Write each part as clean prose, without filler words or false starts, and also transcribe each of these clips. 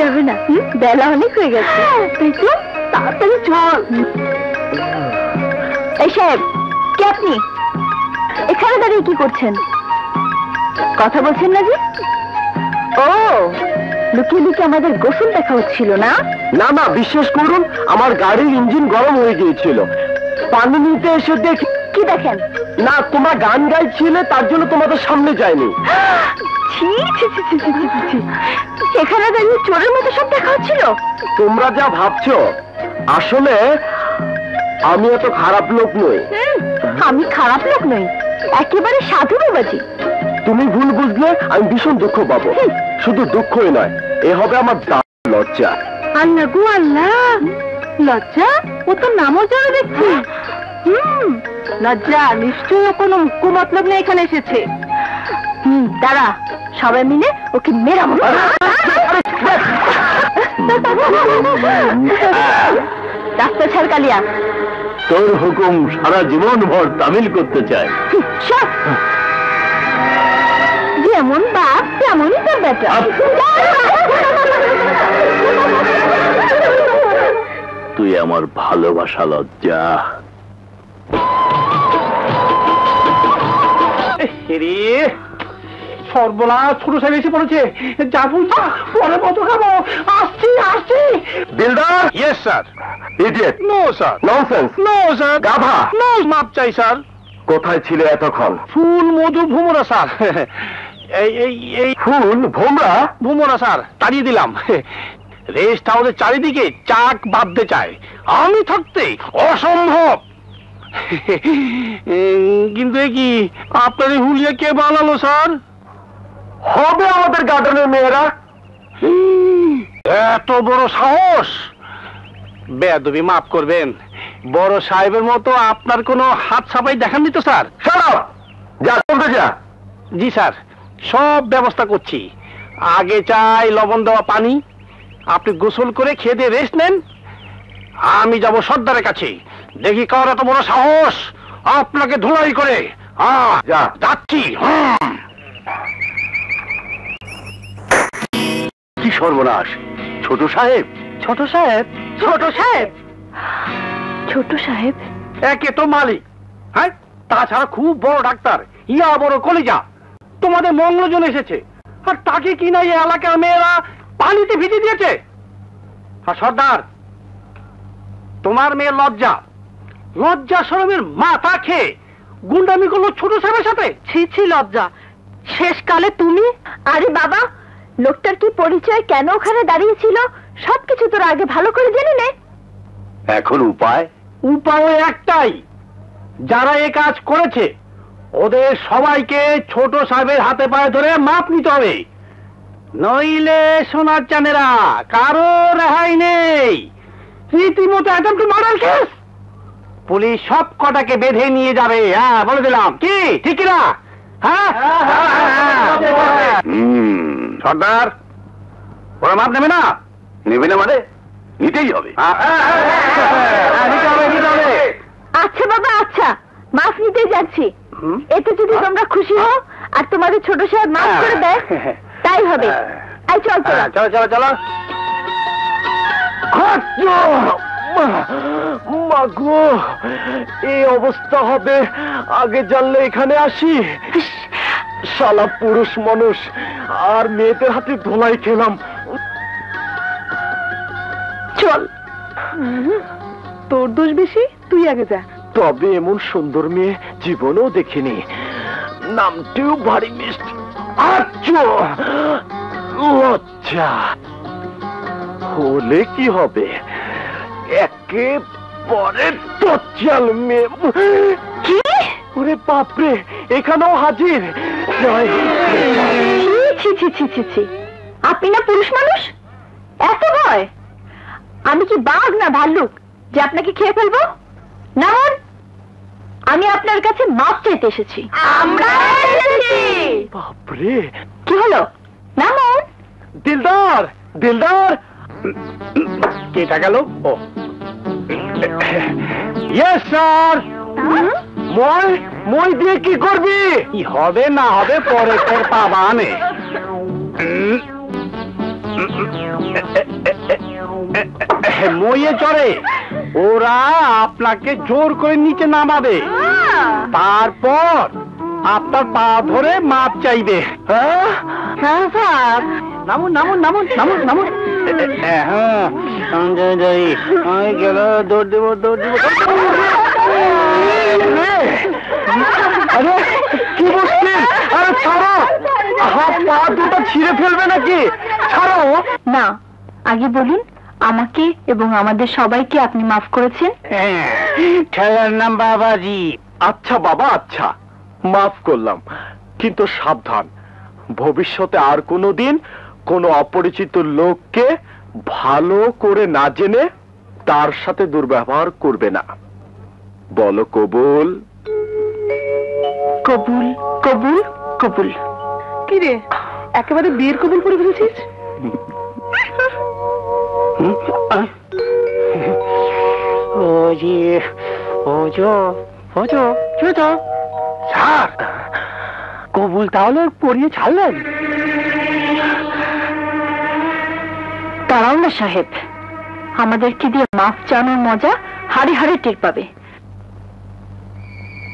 হবে না, বেলা অনেক হয়ে গেছে। তাড়াতাড়ি চল। এই সাহেব, কে আপনি? এখানে দাঁড়িয়ে কি করছেন? কথা বলছেন না যে? ও, লুকিয়ে লুকিয়ে আমাদের গোসল দেখা হচ্ছিল না? না না, বিশ্বাস করুন, আমার গাড়ির ইঞ্জিন গরম হয়ে গিয়েছিল, পানি নিতে এসে দেখি। কি দেখেন? না, তোমরা গান গাইছিলে, তার জন্য তোমাদের সামনে যায়নি। এখানে দাঁড়িয়ে চোরের মতো সব দেখা হচ্ছিল? তোমরা যা ভাবছো, আসলে আমি এত খারাপ লোক নই। আমি খারাপ লোক নই, একেবারে সাধু বাবাজি। তুমি ভুল বুঝলে আমি ভীষণ দুঃখ পাবো। শুধু দুঃখই নয়, এ হবে আমার লজ্জা। আল্লাহ গো আল্লাহ, লজ্জা? ও তো নামও জানা দেখছি। লজ্জা নিশ্চয়ই কোনো মুখ্য মতলব নিয়ে এখানে এসেছে। দাঁড়া, সবাই মিলে ওকে মেরামো। রাস্তা ছাড় কালিয়া। তোর হুকুম সারা জীবন ভর তামিল করতে চায়। যেমন বাপ তেমনই তোর বেটা। তুই আমার ভালোবাসা লজ্জা। সর্বনাশ, ছোট সাহেব এসে পড়েছে। যাবো না, পরে কত খাবো। আসছি আসছি। Dildar. Yes sir. Idiot. No sir. Nonsense. No sir. গাধা। নো, মাপ চাই স্যার। কোথায় ছিলে এতক্ষণ? ফুল মধু ভুমরা স্যার। এই ফুল ভোমরা? ভুমরা স্যার, তাড়িয়ে দিলাম। রেস্ট হাউসের চারিদিকে চাক বাঁধতে চায়, আমি থাকতে অসম্ভব। কিন্তু এ কি, আপনার এই হুলিয়া কে বানালো স্যার? হবে আমাদের গার্ডেনের মেয়েরা। এত বড় সাহস! বেয়াদবি মাফ করবেন, বড় সাহেবের মতো আপনার কোনো হাত সাফাই দেখাননি তো স্যার? যা চলতে যা। জি স্যার, সব ব্যবস্থা করছি। আগে চাই লবণ দেওয়া পানি, আপনি গোসল করে খেয়ে দিয়ে রেস্ট নেন। আমি যাব সর্দারের কাছে, দেখি কার এত বড় সাহস আপনাকে ধুলাই করে। যাচ্ছি। কি সর্বনাশ! ছোট সাহেব। ছোট সাহেব? ছোট সাহেব? ছোট সাহেব একে তো মালিক, হ্যাঁ, তাছাড়া খুব বড় ডাক্তার, ইয়া বড় কলিজা। তোমাদের মঙ্গলজন এসেছে, আর তাকে কিনা এই এলাকার মেয়েরা পানিতে ভিজে দিয়েছে। আর সর্দার, তোমার মেয়ে লজ্জা, লজ্জা শরমের মাথা খেয়ে গুন্ডামি করলো ছোট সাহেবের সাথে। ছি ছি লজ্জা, শেষকালে তুমি? আরে বাবা, লোকটার কি পরিচয়, কেন ওখানে দাঁড়িয়েছিল, সবকিছু তোর আগে ভালো করে জেনে নে। এখন উপায়? উপায় একটাই, যারা এ কাজ করেছে ওদের সবাইকে ছোট সাহেবের হাতে পায়ে ধরে মাপ নিতে হবে, নইলে সোনার চানেরা কারো রেহাই নেই। রীতিমতো attempt to murder case. Police সব কটাকে বেঁধে নিয়ে যাবে। হ্যাঁ, বলে দিলাম। কি ঠিক না? হ্যাঁ, সর্দার, ওরা মাপ নেবে না? নেবে না মানে? নিতেই হবে। আচ্ছা বাবা, আচ্ছা, মাফ নিতে যাচ্ছি। এতে যদি তোমরা খুশি হও আর তোমাদের ছোট সাহেব মাফ করে দেয়, তাই হবে। এই চল চলো চলো চলো চলো। মাগো, এই অবস্থা হবে আগে জানলে এখানে আসি। শালা পুরুষ মানুষ, আর মেয়েদের হাতে ধোলাই খেলাম। চল, তোর দোষ বেশি, তুই আগে যা। তবে এমন সুন্দর মেয়ে জীবনেও দেখিনি, নামটিও ভারী মিষ্টি। লজ্জা হলে কি হবে, একেবারে তচ্ছাল মেয়ে। কি? ওরে বাপরে, এখানেও হাজির। ছি ছি ছি ছি ছি, আপনি না পুরুষ মানুষ, এত ভয়? আমি কি বাঘ না ভাল্লুক যে আপনাকে খেয়ে ফেলবো? না, আমি আপনার কাছে মাপ চাইতে এসেছি। আমরা এসেছি। বাপরে, কি হলো? না মন। দিলদার, দিলদার। কেটা গেল? ও ইয়েস স্যার। মই দিয়ে কি করবি? কি হবে না হবে পরে তোর পাবা নে। মইয়ে চড়ে ওরা আপনাকে জোর করে নিচে নামাবে, তারপর আপনার পা ধরে মাপ চাইবে। হ্যাঁ স্যার, নামুন নামুন নামুন নামুন নামুন। হ্যাঁ গেল, দৌড় দেবো দৌড় দেবো। আরে কি বলছেন? আরে ছাড়ো, পা দুটো ছিঁড়ে ফেলবে নাকি? ছাড়ো না, আগে বলুন আমাকে এবং আমাদের সবাইকে আপনি মাফ করেছেন। খেলার নাম বাবাজি। আচ্ছা বাবা, আচ্ছা মাফ করলাম, কিন্তু সাবধান, ভবিষ্যতে আর কোনোদিন কোনো অপরিচিত লোককে ভালো করে না জেনে তার সাথে দুর্ব্যবহার করবে না। বলো কবুল? কবুল কবুল কবুল। কি রে, একেবারে বিয়ের কবুল করে ফেলেছিস? স্যার, কবুল তাহলে পড়িয়ে ছাড়লেন? দাঁড়াও না সাহেব, আমাদেরকে দিয়ে মাফ চানোর মজা হাড়ে হাড়ে টের পাবে।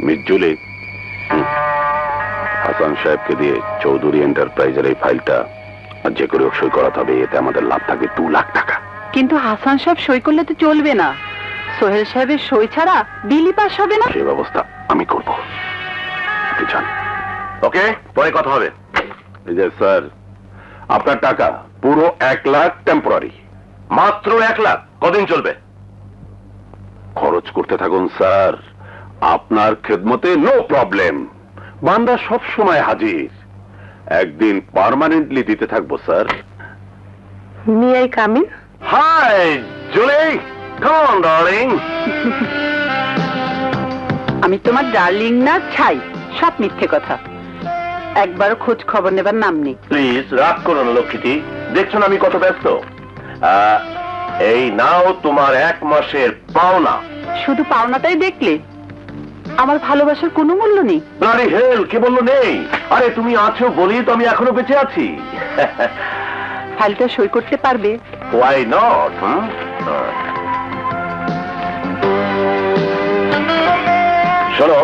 মির্জুলি, হাসান সাহেবকে দিয়ে চৌধুরী এন্টারপ্রাইজের এই ফাইলটা যে করে সই করাতে হবে, এতে আমাদের লাভ থাকবে 2 লাখ টাকা। কিন্তু হাসান সাহেব সই করলে তো চলবে না, সোহেল সাহেবের সই ছাড়া বিলি পাস হবে না। সেই ব্যবস্থা আমি করব, আপনি যান। ওকে, পরে কথা হবে। স্যার, আপনার টাকা পুরো 1 লাখ টেম্পোরারি। মাত্র 1 লাখ? কদিন চলবে? খরচ করতে থাকুন স্যার, আপনার খেদমতে নো প্রবলেম। বান্দা সব সময় হাজির, একদিন পার্মানেন্টলি দিতে থাকবো sir. May I come in? Hi Julie, come on darling. আমি তোমার ডার্লিং না, ছাই, সব মিথ্যে কথা। একবারও খোঁজ খবর নেবার নাম নেই। প্লিজ রাগ করো না লক্ষ্মীটি, দেখছো না আমি কত ব্যস্ত। এই নাও তোমার 1 মাসের পাওনা। শুধু পাওনাটাই দেখলে? আমার ভালোবাসার কোনো মূল্য নেই? ব্লাডি হেল, কে বললো নেই? আরে তুমি আছো বলেই তো আমি এখনো বেঁচে আছি। ফাইলটা সই করতে পারবে? Why not? শোনো,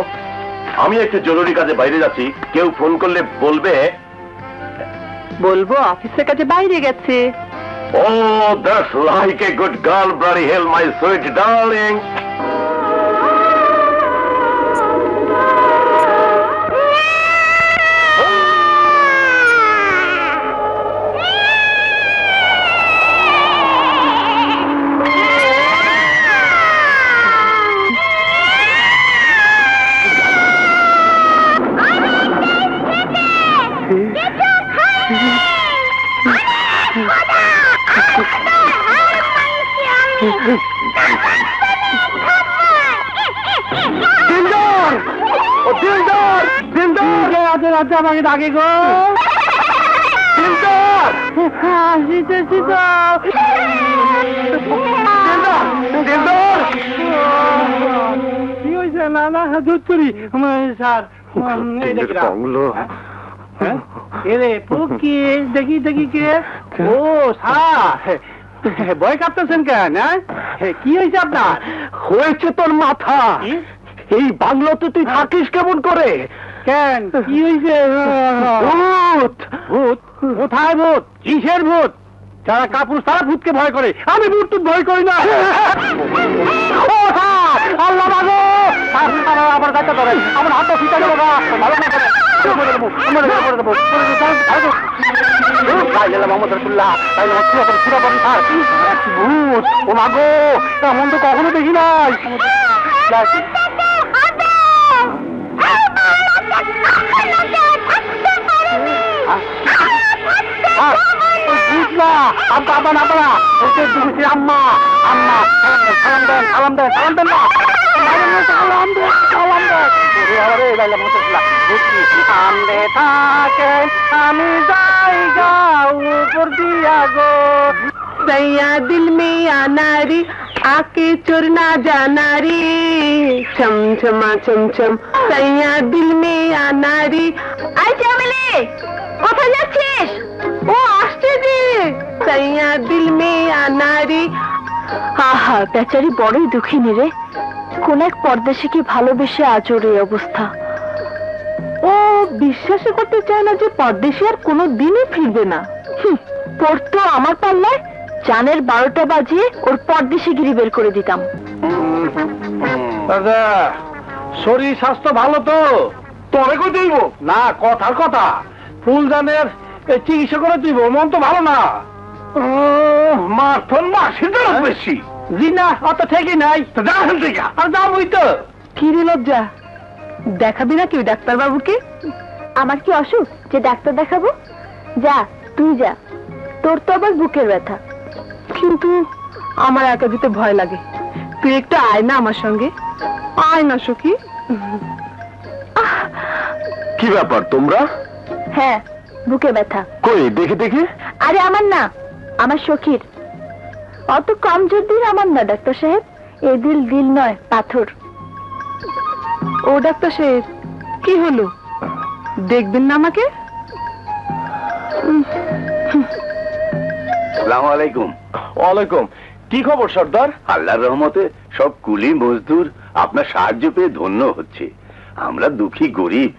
আমি একটু জরুরি কাজে বাইরে যাচ্ছি, কেউ ফোন করলে বলবে। বলবো অফিসের কাছে বাইরে গেছে। Oh, that's like a good girl, bloody hell, my sweet darling. Dildar, ও দিলদার, দিলদার, রাতে আমাকে ডাকে গো। দিলদার, আসিতেছি তো। দিলদার, কি হয়েছে? না না, দুধ করি স্যার। বাংলো। এরে পুকি, দেখি দেখি কে? ও স্যার, ভয় কাঁপতেছেন কেন? কি হয়েছে আপনার? হয়েছে তোর মাথা। এই বাংলোতে তুই থাকিস কেমন করে? কেন, কি হয়েছে? ভূত। ভূত? কোথায় ভূত? কিসের ভূত? যারা কাপুরুষ তারা ভূতকে ভয় করে, আমি ভূত টুত ভয় করি না। আল্লাহ বাগো, আমার গাছটা ধরে, আমার হাতটা ফিটা গেল না। ভালো না করে ভূত, ও মাগো, এমন তো কখনো দেখি নাই। আম্মা আম্মা, সালাম দেন সালাম দেন সালাম দেন না, সালাম দেন সালাম দেন। সামনে থাকে আমি যাই গাও উপর দিয়া গো, सैया दिल में आना री, आके चुरना जाना री, छम छमा छम छम, सैया दिल में आना री। আই চামেলি, কোথায় যাচ্ছিস? ও আসছে। দিল মে আনারি। আহা, বেচারি বড়ই দুঃখিনী রে। কোন এক পরদেশীকে ভালোবেসে আজর এই অবস্থা। ও বিশ্বাসই করতে চায় না যে পরদেশী আর কোনো দিনই ফিরবে না। পড়তো আমার পাল্লায়, জানের 12টা বাজিয়ে ওর পরদেশি গিরি বের করে দিতাম। দাদা, শরীর স্বাস্থ্য ভালো তো? তবে কই দিব না, কথার কথা, ফুলদানের চিকিৎসা করে দিব। মন তো ভালো না। মাথন মাসিটা বেশি। জি না, অত ঠিকই নাই। দেখেন থেকে আর যাবই তো। কি রে লজ্জা, দেখাবি না কেউ ডাক্তার বাবুকে? আমার কি অসুখ যে ডাক্তার দেখাবো? যা তুই যা, তোর তো আবার বুকের ব্যথা। কিন্তু আমার একা যেতে ভয় লাগে। তুই একটু আয় না আমার সঙ্গে। আয় না সখী। কি ব্যাপার তোমরা? হ্যাঁ, বুকে ব্যথা। কই দেখে দেখে। আরে আমার না, আমার সখীর। অত কমজোর দিল আমার না ডাক্তার সাহেব। এ দিল দিল নয়, পাথর। ও ডাক্তার সাহেব, কি হলো? দেখবেন না আমাকে? আসসালামু আলাইকুম। ওয়ালাইকুম। কি খবর সর্দার? আল্লাহর রহমতে সব কুলি মজদুর আপনার সাহায্য পেয়ে ধন্য হচ্ছে। আমরা দুঃখী গরিব,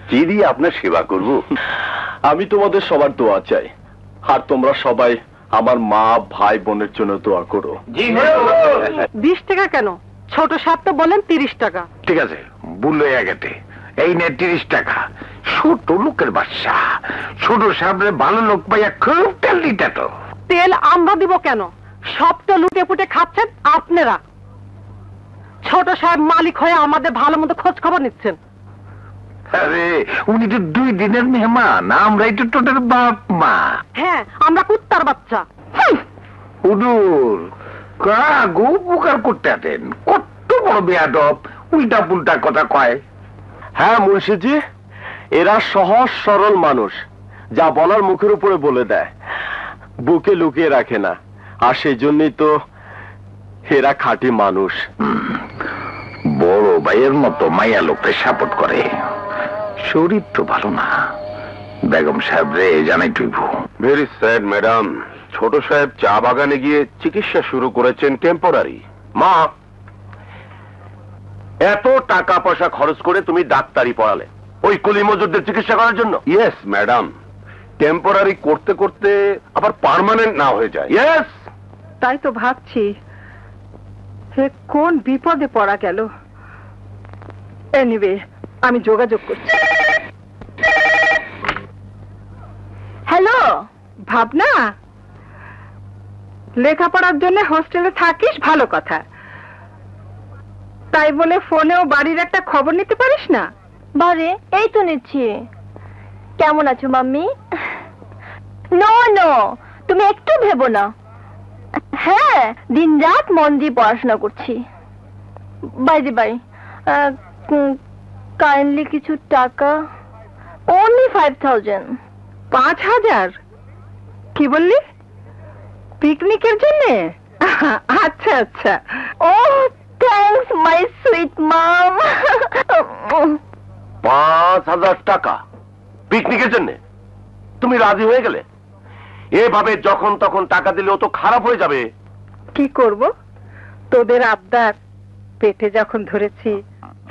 কি দিয়ে আপনার সেবা করব? আমি তোমাদের সবার দোয়া চাই, আর তোমরা সবাই আমার মা ভাই বোনের জন্য দোয়া করো। 20 টাকা কেন? ছোট সাপ তো বলেন 30 টাকা। ঠিক আছে, ভুল হয়ে গেছে। এই নে 30 টাকা। ছোট লোকের বাচ্চা, ছোট সামনে ভালো লোক পাইয়া খুব তেল দিতে তো। তেল আমরা দিব কেন? সব তো লুটে পুটে খাচ্ছেন আপনারা। ছোট সাহেব মালিক হয়ে আমাদের ভালো মতো খোঁজ খবর নিচ্ছেন। আরে উনি তো 2 দিনের মেহমান, আমরাই তো টোটাল বাপ মা। হ্যাঁ, আমরা কুত্তার বাচ্চা। উদুর কাগো উপকার করতে আছেন, কত বড় বেয়াদব, উল্টা পুল্টা কথা কয়। হ্যাঁ মুন্সিজি, এরা সহজ সরল মানুষ, যা বলার মুখের উপরে বলে দেয়, বুকে লুকিয়ে রাখে না। আর সেই জন্যই তো এরা খাঁটি মানুষ। বড় ভাইয়ের মতো মাইয়া লোককে সাপোর্ট করে। শরীর তো ভালো না। বেগম সাহেব রে জানাই তুইব। Very sad madam. ছোট সাহেব চা বাগানে গিয়ে চিকিৎসা শুরু করেছেন টেম্পোরারি। মা, এত টাকা পয়সা খরচ করে তুমি ডাক্তারি পড়ালে ওই কুলি মজুরদের চিকিৎসা করার জন্য? ইয়েস ম্যাডাম, টেম্পোরারি করতে করতে আবার পার্মানেন্ট না হয়ে যায়। ইয়েস, তাই তো ভাবছি হে কোন বিপদে পড়া গেল। এনিওয়ে, আমি যোগাযোগ করছি। হ্যালো ভাবনা, লেখাপড়ার জন্য হোস্টেলে থাকিস, ভালো কথা। তাই বলে ফোনেও বাড়ির একটা খবর নিতে পারিস না? বারে এই তো নিচ্ছি। কেমন আছো মাম্মি? নো নো, তুমি একটু ভেবো না। হ্যাঁ, দিন রাত মন দিয়ে পড়াশোনা করছি। বাইরে বাই, কাইন্ডলি কিছু টাকা। অনলি 5000। 5000? কি বললি? পিকনিকের জন্য? আচ্ছা আচ্ছা। ও থ্যাঙ্কস মাই সুইট মম। 5000 টাকা পিকনিকের জন্য তুমি রাজি হয়ে গেলে? এভাবে যখন তখন টাকা দিলেও তো খারাপ হয়ে যাবে। কি করব, তোদের আবদার পেটে যখন ধরেছি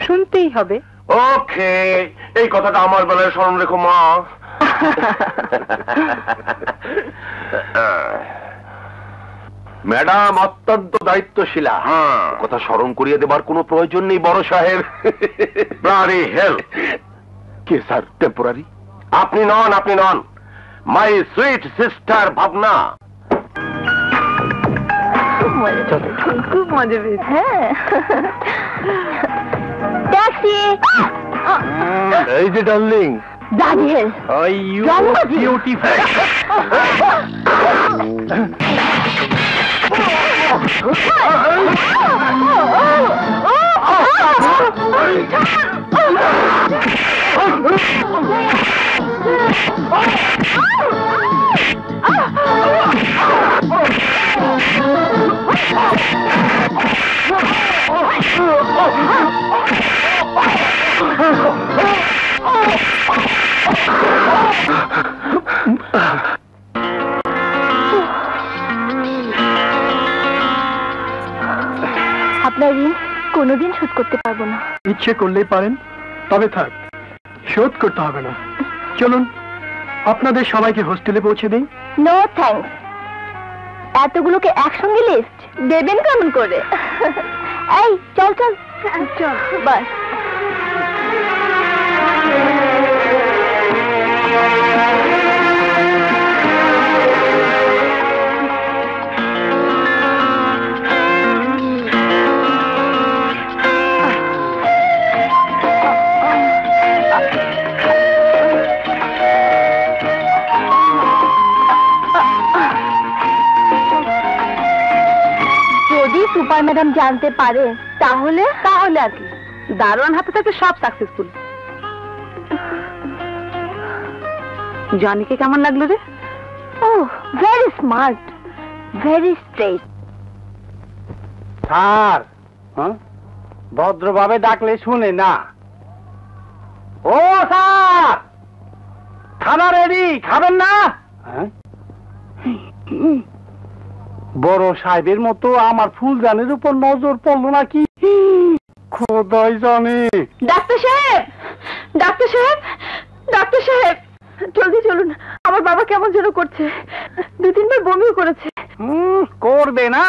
শুনতেই হবে। ওকে, এই কথাটা আমার বেলায় স্মরণ রেখো মা। ম্যাডাম অত্যন্ত দায়িত্বশীলা। হ্যাঁ, কথা স্মরণ করিয়ে দেবার কোনো প্রয়োজন নেই বড় সাহেব। ব্লাডি হেল। কে স্যার টেম্পোরারি? আপনি নন, আপনি নন। মাই সুইট সিস্টার ভাবনা। খুব মজা পেয়েছি। হ্যাঁ, ট্যাক্সি। এই যে ডার্লিং, দাদি হে ইউ বিউটিফুল। কোনোদিন শোধ করতে পারবো না। ইচ্ছে করলেই পারেন, তবে থাক, শোধ করতে হবে না। চলুন আপনাদের সবাইকে হোস্টেলে পৌঁছে দিই। নো থ্যাঙ্কস, এতগুলোকে একসঙ্গে লিস্ট দেবেন কেমন করে? এই চল চল চল বাস। সুপার ম্যাডাম জানতে পারে তাহলে আর কি, দারোয়ান হাতে থাকতে সব সাকসেসফুল। জনিকে কেমন লাগলো রে? ও very smart, very straight. Sir, ভদ্রভাবে ডাকলে শুনে না। ও স্যার, খানা রেডি, খাবেন না? বড় সাহেবের মতো আমার ফুলদানের উপর নজর পড়লো নাকি? খোদাই জানে। ডাক্তার সাহেব, ডাক্তার সাহেব, ডাক্তার সাহেব, জলদি চলুন, আমার বাবা কেমন যেন করছে, 2-3 বার বমিও করেছে। করবে না,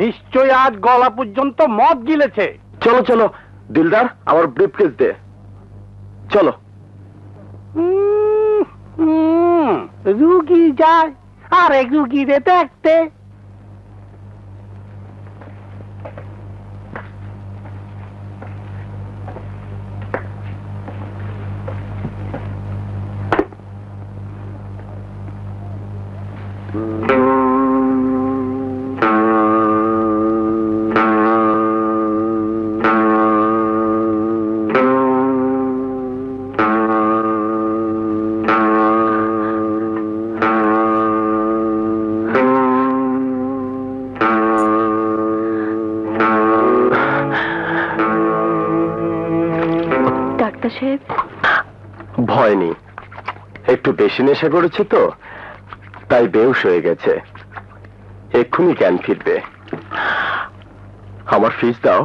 নিশ্চয় আজ গলা পর্যন্ত মদ গিলেছে। চলো চলো দিলদার, আমার ব্রিফকেস দে। চলো। রুগী যায় আর এক রুগীরে দেখতে। ভয় নেই, একটু বেশি নেশা করেছে তো, তাই বেহুশ হয়ে গেছে, এক্ষুনি জ্ঞান ফিরবে। আমার ফিস দাও।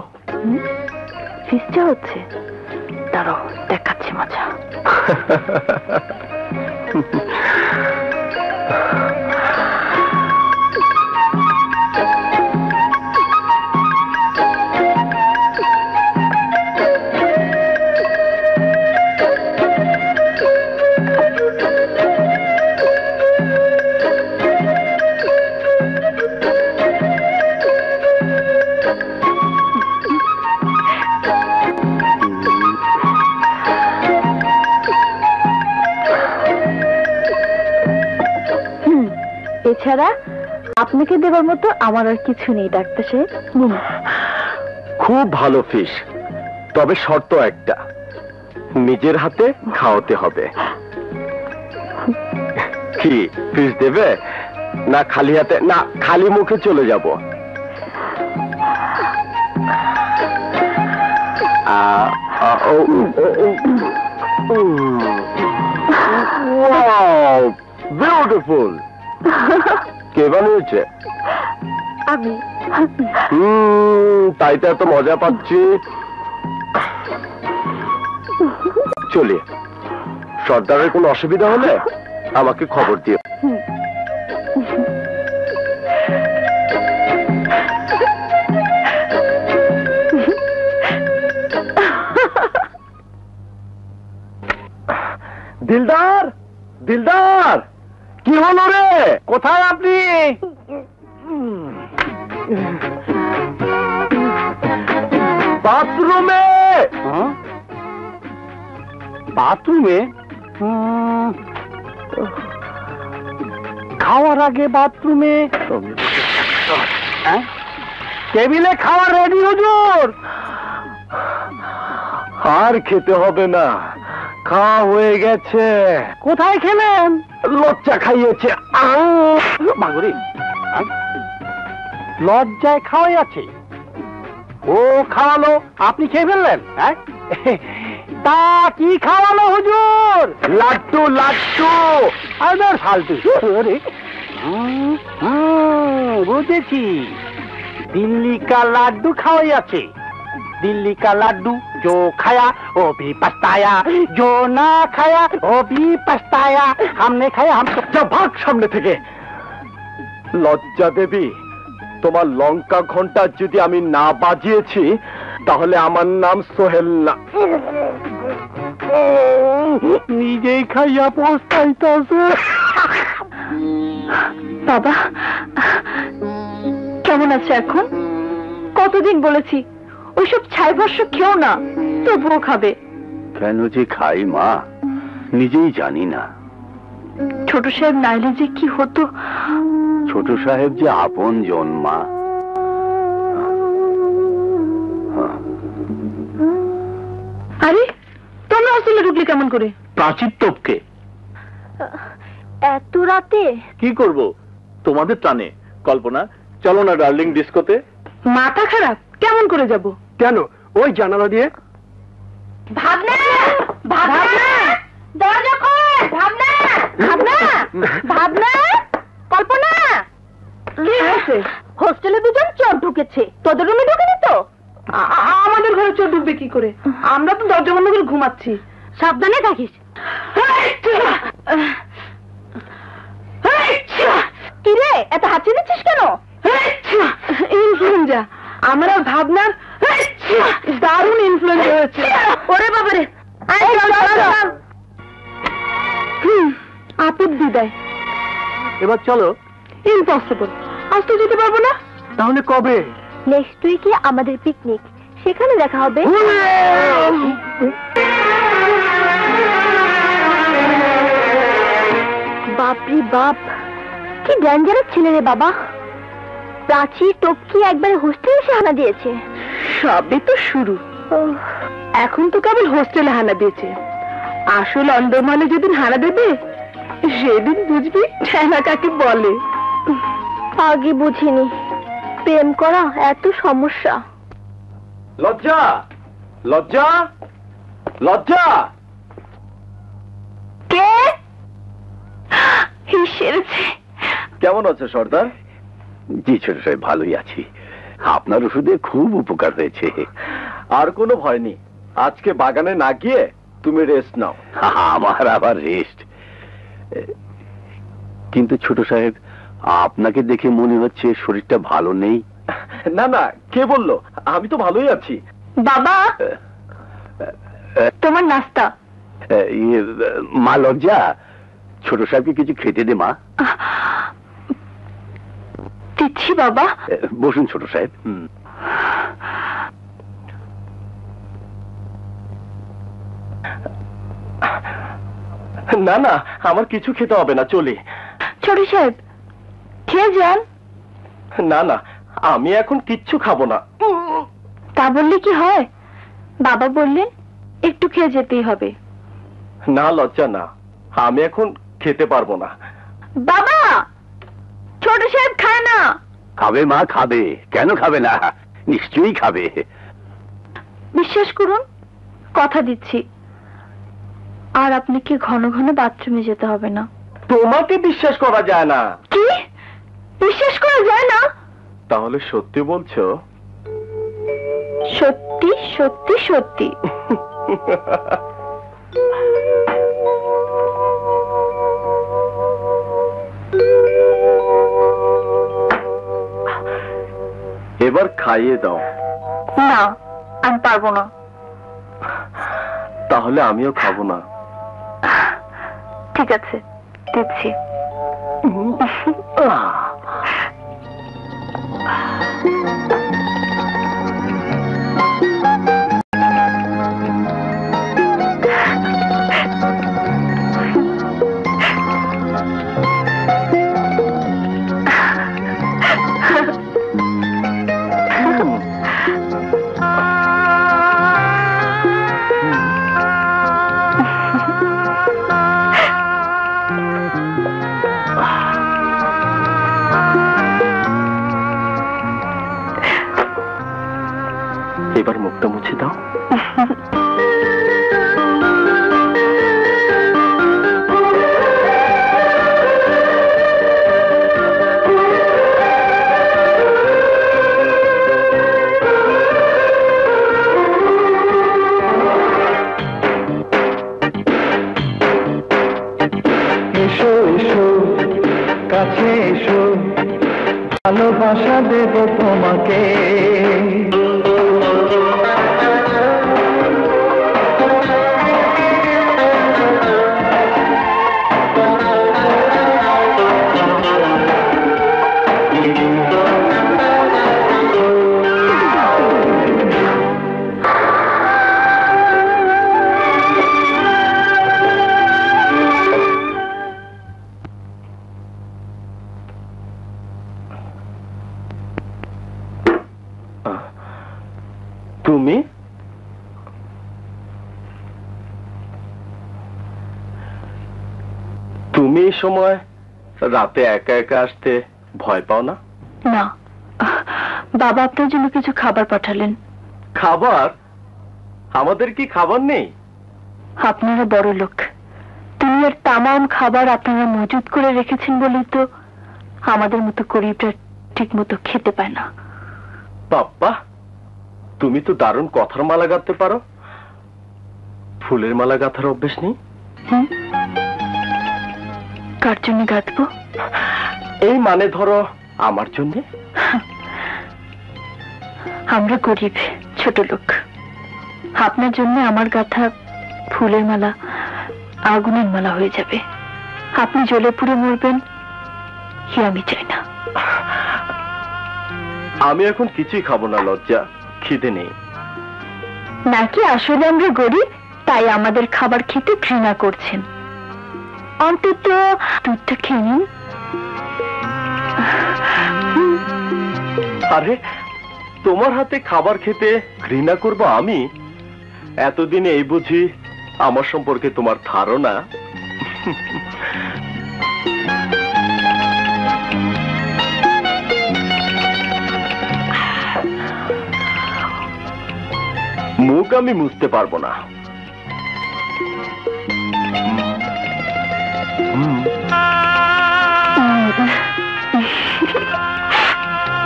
ফিসটা হচ্ছে, দাঁড়াও দেখাচ্ছি মজা। এছাড়া আপনাকে দেবার মতো আমার আর কিছু নেই ডাক্তার সাহেব। খুব ভালো ফিস, তবে শর্ত একটা, নিজের হাতে খাওয়াতে হবে। কি ফিস দেবে না খালি হাতে? না, খালি মুখে চলে যাব। বিউটিফুল। কে বানিয়েছে? আমি। তাই তো এত মজা পাচ্ছি। চলি, সর্দারের কোনো অসুবিধা হলে আমাকে খবর দিও। দিলদার, দিলদার, কি হলো রে? কোথায় আপনি? বাথরুমে। বাথরুমে? খাওয়ার আগে বাথরুমে? টেবিলে খাওয়া রেডি হুজুর। আর খেতে হবে না, খাওয়া হয়ে গেছে। কোথায় খেলেন? লজ্জা খাইয়েছে। মাগুরি, লজ্জায় খাওয়াই আছে? ও খাওয়ালো, আপনি খেয়ে ফেললেন? তা কি খাওয়ালো হুজুর? লাড্ডু, লাড্ডু। আবার ফালতু। বুঝেছি, দিল্লি কা লাড্ডু খাওয়াই আছে। दिल्ली का लड्डू जो खाया वो भी पछताया, जो ना खाया वो भी पछताया, हमने खाया हम तो। যা ভাগ সামনে থেকে। লজ্জা দেবী, তোমার লঙ্কা ঘন্টা যদি আমি না বাজিয়েছি তাহলে আমার নাম সোহেল না। নিজেই খাইয়া পস্তাইতেছে। বাবা কেমন আছে এখন? কতদিন বলেছি ওইসব ছাই ভস্য খেও না, তবুও খাবে। কেন যে খাই মা নিজেই জানি না। ছোট সাহেব নাইলে যে কি হতো। ছোট সাহেব যে আপন জন মা। আরে তোমরা হোস্টেলে ঢুকলে কেমন করে? প্রাচীর টপকে। এত রাতে কি করব তোমাদের টানে। কল্পনা চলো না ডার্লিং ডিস্কোতে। মাথা খারাপ, কেমন করে যাব? কেন ওই জানালা দিয়ে? ভাবনা ভাবনা দরজা খোল। ভাবনা ভাবনা ভাবনা কল্পনা কি হয়েছে? হোস্টেলে দুজন চোর ঢুকেছে, তোদের রুমে ঢুকেনি তো? আমাদের ঘরে চোর ঢুকবে কি করে? আমরা তো দরজা বন্ধ করে ঘুমাচ্ছি। সাবধানে থাকিস। কিরে এত হাঁচি দিচ্ছিস কেন? ইনফ্লুয়েঞ্জা। আমরা ভাবনার দারুণ ইনফ্লুয়েঞ্জা হয়েছে। ওরে বাবারে আপদ বিদায়। এবার চলো। ইম্পসিবল, আজ তো যেতে পারবো না। তাহলে কবে? নেক্সট উইকে আমাদের পিকনিক, সেখানে দেখা হবে। বাপরে বাপ, কি ডেঞ্জারাস ছেলে রে বাবা। প্রাচী টপকি একবার হোস্টেলে এসে হানা দিয়েছে। সবে তো শুরু, এখন তো কেবল হোস্টেলে হানা দিয়েছে। আসল অন্দরমহলে যেদিন হানা দেবে সেদিন বুঝবি ঠেলা কাকে বলে। আগে বুঝিনি প্রেম করা এত সমস্যা। লজ্জা লজ্জা লজ্জা। কে? সেরেছে। কেমন আছে সর্দার? জি ছোট সাহেব ভালোই আছি। আপনার ওষুধে খুব উপকার হয়েছে। আর কোনো ভয় নেই, আজকে বাগানে না গিয়ে তুমি রেস্ট নাও। আমার আবার রেস্ট? কিন্তু ছোট সাহেব আপনাকে দেখে মনে হচ্ছে শরীরটা ভালো নেই। না না, কে বললো? আমি তো ভালোই আছি। বাবা তোমার নাস্তা। মা লজ্জা, ছোট সাহেবকে কিছু খেতে দে মা। দিচ্ছি বাবা। বসুন ছোট সাহেব। না না, আমার কিছু খেতে হবে না, চলি। ছোট সাহেব খেয়ে যান। না না, আমি এখন কিচ্ছু খাবো না। তা বললে কি হয়? বাবা বললেন একটু খেয়ে যেতেই হবে। না লজ্জা না, আমি এখন খেতে পারবো না। বাবা ছোট সাহেব খায় না। খাবে মা খাবে, কেন খাবে না? নিশ্চয়ই খাবে। বিশ্বাস করুন, কথা দিচ্ছি আর আপনাকে ঘন ঘন বাথরুমে যেতে হবে না। তোমাকে বিশ্বাস করা যায় না। কি বিশ্বাস করা যায় না? তাহলে সত্যি বলছো? সত্যি সত্যি সত্যি। এবার খাইয়ে দাও। না আমি পারবো না। তাহলে আমিও খাবো না। ঠিক আছে দিচ্ছি। এবার মুখটা মুছে দাও। কাছে এসো, ভালোবাসা দেব তোমাকে। তুমি তুমি এই সময় রাতে একা একা আসতে ভয় পাও না? না, বাবা আপনার জন্য কিছু খাবার পাঠালেন। খাবার? আমাদের কি খাবার নেই? আপনারা বড় লোক, দুনিয়ার তামাম খাবার আপনারা মজুত করে রেখেছেন বলেই তো আমাদের মতো গরিবরা ঠিক মতো খেতে পায় না। বাপ্পা, তুমি তো দারুণ কথার মালা গাঁথতে পারো। ফুলের মালা গাঁথার অভ্যেস নেই? কার জন্য গাঁথবো? এই মানে ধরো আমার জন্য। আমরা গরিব ছোট লোক, আপনার জন্য আমার গাঁথা ফুলের মালা আগুনের মালা হয়ে যাবে। আপনি জ্বলে পুড়ে মরবেন কি আমি চাই না। আমি এখন কিছুই খাবো না, লজ্জা, খিদে নেই। নাকি আসলে আমরা গরিব তাই আমাদের খাবার খেতে ঘৃণা করছেন? অন্তত দুধটা খেয়ে নিন। আরে তোমার হাতে খাবার খেতে ঘৃণা করবো আমি? এতদিনে এই বুঝি আমার সম্পর্কে তোমার ধারণা? মুখ আমি মুছতে পারবো না।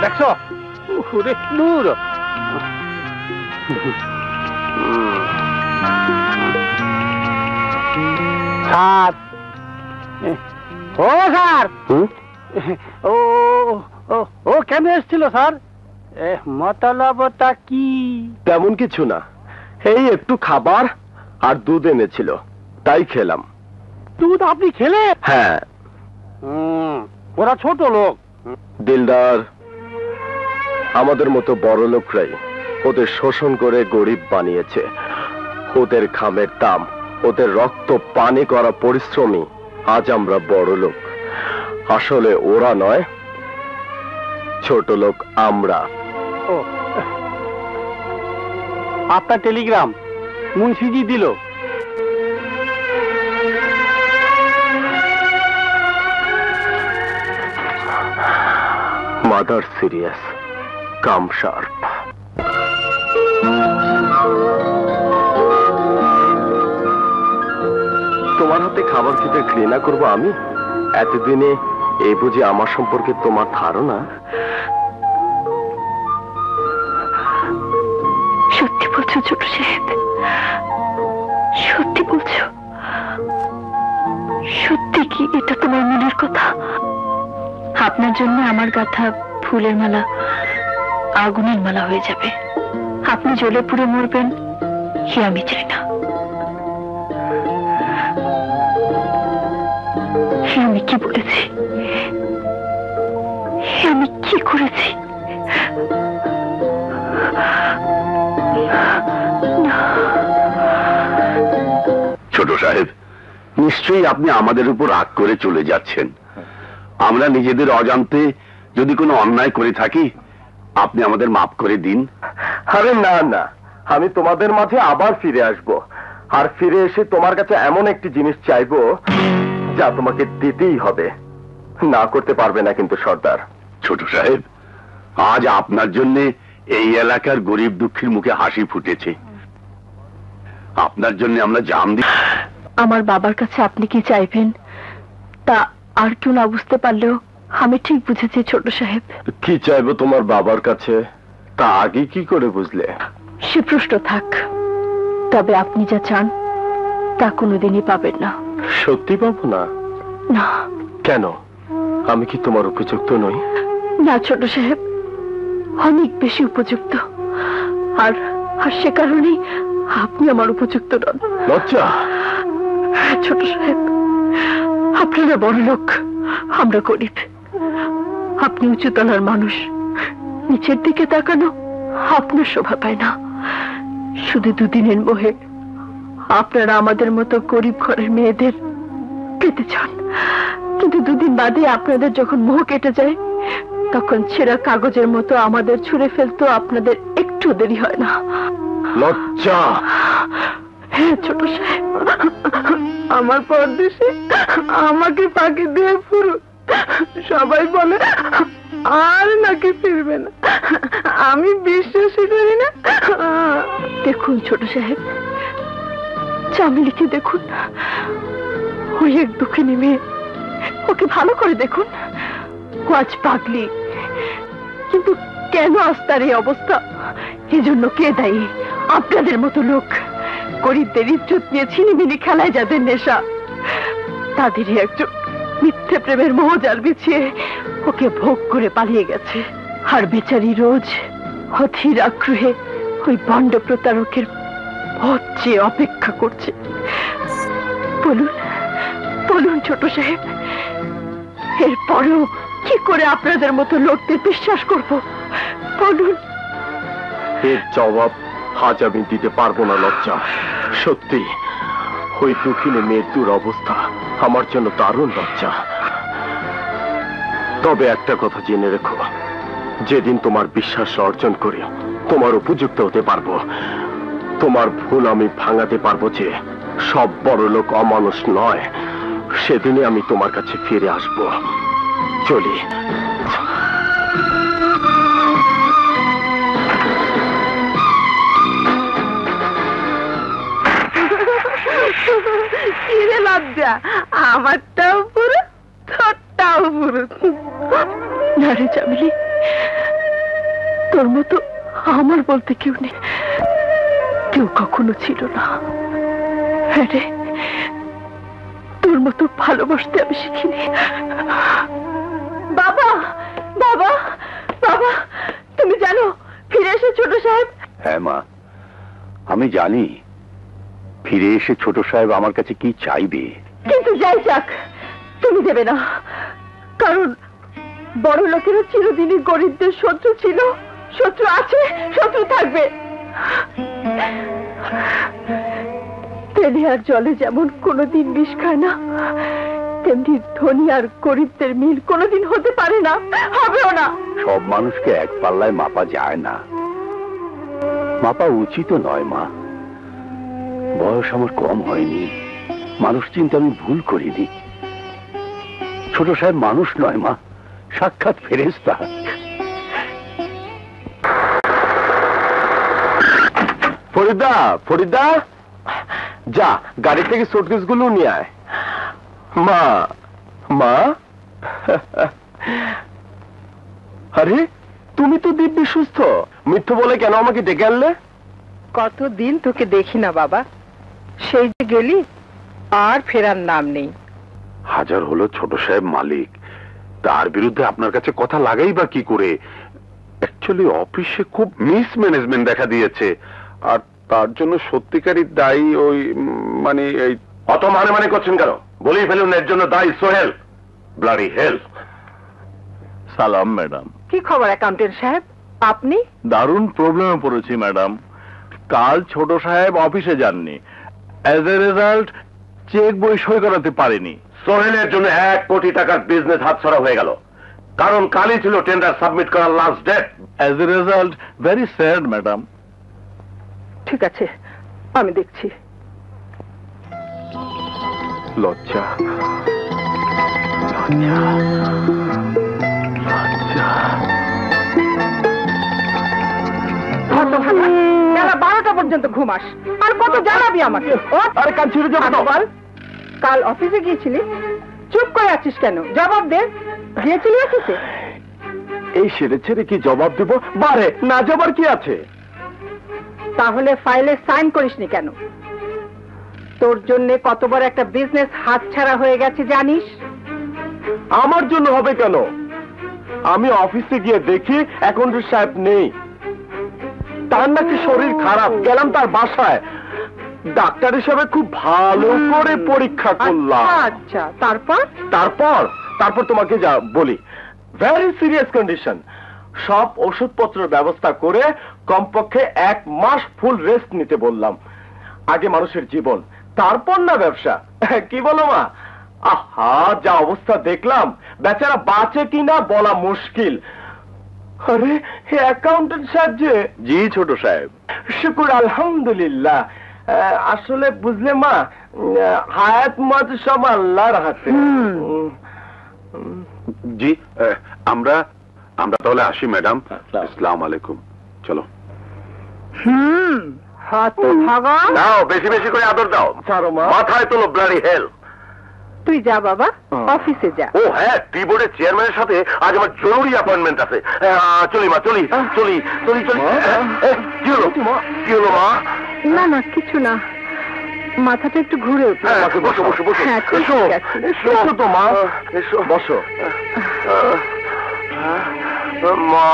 দেখছো দূর স্যার, ও স্যার, ও ও কেন এসেছিল স্যার? মতলবটা কি? তেমন কিছু না, এই একটু খাবার আর দুধ এনেছিল, তাই খেলাম। দুধ আপনি খেলে? হ্যাঁ। ওরা ছোট লোক। দিলদার, আমাদের মতো বড় লোকরাই ওদের শোষণ করে গরিব বানিয়েছে। ওদের ঘামের দাম, ওদের রক্ত পানি করা পরিশ্রমী আজ আমরা বড় লোক। আসলে ওরা নয়, ছোট লোক আমরা। ও, আপনার টেলিগ্রাম মুন্সিজি দিল। মাদার সিরিয়াস, কাম শার্প। তোমার হাতে খাবার খেতে ঘৃণা করবো আমি? এতদিনে এই বুঝি আমার সম্পর্কে তোমার ধারণা? সত্যি বলছো ছোট সাহেব? সত্যি বলছো? সত্যি কি এটা তোমার মনের কথা? আপনার জন্য আমার গাঁথা ফুলের মালা আগুনের মালা হয়ে যাবে। আপনি জ্বলে পুড়ে মরবেন কি আমি চাই না। আমি কি বলেছি? আমি কি করেছি? ছোট সাহেব, নিশ্চয়ই আপনি আমাদের উপর রাগ করে চলে যাচ্ছেন। আমরা নিজেদের অজান্তে যদি কোনো অন্যায় করে থাকি, আপনি আমাদের মাফ করে দিন। আরে না না, আমি তোমাদের মাঝে আবার ফিরে আসব, আর ফিরে এসে তোমার কাছে এমন একটি জিনিস চাইবো যা তোমাকে দিতেই হবে। না করতে পারবে না কিন্তু সর্দার। ছোট সাহেব, আজ আপনার জন্য এই এলাকার গরিব দুঃখীর মুখে হাসি ফুটেছে। আপনার জন্য আমরা জান দিই। আমার বাবার কাছে আপনি কি চাইবেন তা আর কেউ না বুঝতে পারলেও আমি ঠিক বুঝেছি ছোট সাহেব। কি চাইবো তোমার বাবার কাছে তা আগে কি করে বুঝলে? সে প্রশ্ন থাক, তবে আপনি যা চান তা কোনোদিনই পাবেন না। সত্যি পাবো না? না। কেন? আমি কি তোমার উপযুক্ত নই? না ছোট সাহেব, অনেক বেশি উপযুক্ত। আর সে কারণেই আপনি আমার উপযুক্ত নন। লজ্জা? ছোট সাহেব, আপনারা বড় লোক, আমরা গরিব। আপনি উঁচুতলার মানুষ, নিচের দিকে তাকানো আপনার শোভা পায় না। শুধু দুদিনের মোহে আপনারা আমাদের মতো গরিব ঘরের মেয়েদের পেতে চান, কিন্তু দুদিন বাদে আপনাদের যখন মোহ কেটে যায়, তখন ছেঁড়া কাগজের মতো আমাদের ছুঁড়ে ফেলতো আপনাদের একটু দেরি হয় না। লজ্জা? হ্যাঁ ছোট সাহেব, আমার পরদেশে আমাকে ফাঁকি দিয়ে পুরো সবাই বলে আর নাকি ফিরবে না। আমি বিশ্বাসই করি না। দেখুন ছোট সাহেব, চামেলিকে দেখুন, ওই এক দুঃখিনী মেয়ে, ওকে ভালো করে দেখুন। ও আজ পাগলি, কিন্তু কেন আজ তার এই অবস্থা? এজন্য কে দায়ী? আপনাদের মতো লোক, গরিবদের ইজ্জত নিয়ে ছিনিমিনি খেলায় যাদের নেশা, তাদেরই একজন মিথ্যে প্রেমের মোহজাল বিছিয়ে ওকে ভোগ করে পালিয়ে গেছে। আর বেচারি রোজ অধীর আগ্রহে ওই বন্ড প্রতারকের পথ চেয়ে অপেক্ষা করছে। বলুন বলুন ছোট সাহেব, এরপরেও কি করে আপনাদের মতো লোকদের বিশ্বাস করব? বলুন। এর জবাব আজ আমি দিতে পারবো না লজ্জা। সত্যি ওই দুঃখিনী মেয়ের দুরবস্থা আমার জন্য দারুণ লজ্জা। তবে একটা কথা জেনে রেখো, যেদিন তোমার বিশ্বাস অর্জন করে তোমার উপযুক্ত হতে পারবো, তোমার ভুল আমি ভাঙাতে পারবো যে সব বড় লোক অমানুষ নয়, সেদিনে আমি তোমার কাছে ফিরে আসবো। চলি। কিরে লজ্জা, আমারটাও পুরো, তোরটাও পুরো। না রে চামেলি, তোর মতো আমার বলতে কেউ নেই, কেউ কখনো ছিল না। হ্যাঁ রে, তোর মতো ভালোবাসতে আমি শিখিনি। বাবা বাবা বাবা, তুমি জানো ফিরে এসে ছোট সাহেব? হ্যাঁ মা, আমি জানি ফিরে এসে ছোট সাহেব আমার কাছে কি চাইবে। কিন্তু যাই যাক, তুমি দেবে না, কারণ বড় লোকেরা চিরদিনই গরিবদের শত্রু ছিল, শত্রু আছে, শত্রু থাকবে। তেলে আর জলে যেমন কোনোদিন বিষ খায় না, তেমনি ধনী আর গরিবদের মিল কোনোদিন হতে পারে না, হবেও না। সব মানুষকে এক পাল্লায় মাপা যায় না, মাপা উচিত নয় মা। বয়স আমার কম হয়নি, মানুষ চিন্তা আমি ভুল করিনি। ছোট সাহেব মানুষ নয় মা, সাক্ষাৎ ফেরেশতা। ফরিদা, ফরিদা, যা গাড়ি থেকে সুটকেস গুলো নিয়ে আয়। মা, মা, আরে তুমি তো দিব্যি সুস্থ, মিথ্যে বলে কেন আমাকে ডেকে আনলে? কতদিন তোকে দেখি না বাবা, সেই যে গেলি আর ফেরার নাম নেই। হাজার হলো ছোট সাহেব মালিক, তার বিরুদ্ধে আপনার কাছে কথা লাগাই বা কি করে? অ্যাকচুয়ালি অফিসে খুব মিসম্যানেজমেন্ট দেখা দিয়েছে, আর তার জন্য সত্যিকারই দায়ী ওই মানে এই। অত মানে মানে করছেন কেন? বলেই ফেলুন এর জন্য দায়ী সোহেল। ব্লাডি হেল। সালাম ম্যাডাম। কি খবর অ্যাকাউন্টেন্ট সাহেব, আপনি? দারুণ প্রবলেমে পড়েছি ম্যাডাম। কাল ছোট সাহেব অফিসে যাননি, অ্যাজ এ রেজাল্ট চেক বই সই করাতে পারেনি। সোহেলের জন্য 1 কোটি টাকার বিজনেস হাতছাড়া হয়ে গেল, কারণ কালই ছিল টেন্ডার সাবমিট করার last date. As a result very sad madam. ঠিক আছে, আমি দেখছি। লজ্জা, লজ্জা, লজ্জা। যারা 12টা পর্যন্ত ঘুমাস, আর কত জানাবি আমাকে? আরে কাল ছিল যাবো তো। বল, কাল অফিসে গিয়েছিলি, চুপ করে আছিস কেন? জবাব দে, গিয়েছিলি অফিসে? এই সেরে ছেড়ে কি জবাব দেব? বারে না যাবার কি আছে? তাহলে ফাইলে সাইন করিসনি কেন? তোর জন্য কত বড় একটা বিজনেস হাতছাড়া হয়ে গেছে জানিস? আমার জন্য হবে কেন? আমি অফিসে গিয়ে দেখি অ্যাকাউন্টেন্ট সাহেব নেই, তার নাকি শরীর খারাপ। গেলাম তার বাসায়, ডাক্তার হিসেবে খুব ভালো করে পরীক্ষা করলাম। আচ্ছা, তারপর? তারপর তোমাকে যা বলি, ভেরি সিরিয়াস কন্ডিশন। সব ওষুধপত্রের ব্যবস্থা করে কমপক্ষে 1 মাস ফুল রেস্ট নিতে বললাম। আগে মানুষের জীবন, তারপর না ব্যবসা। কি বলো মা? আহা, যা অবস্থা দেখলাম, বেচারা বাঁচে কিনা বলা মুশকিল। আরে অ্যাকাউন্টেন্ট সাহেব যে? জি ছোট সাহেব। শুকুর আলহামদুলিল্লাহ। আসলে বুঝলে মা, হায়াত মাত সব আল্লাহর হাতে। জি, আমরা তাহলে আসি ম্যাডাম। আসসালামু আলাইকুম। চলো। হতভাগা, দাও, বেশি বেশি করে আদর দাও। ছাড়ো মা। মাথায় তোলো ব্লাডি হেল। তুই যা বাবা, অফিসে যা। ও হ্যাঁ, টি বোর্ডের চেয়ারম্যানের সাথে আজ আমার জরুরি অ্যাপয়েন্টমেন্ট আছে। চলি মা, চলি। কি হলো মা? না না, কিছু না, মাথাটা একটু ঘুরে উঠল। বসো বসো বসো। হ্যাঁ, ঠিক এসো আছে। এসো তো মা, এসো বসো। মা,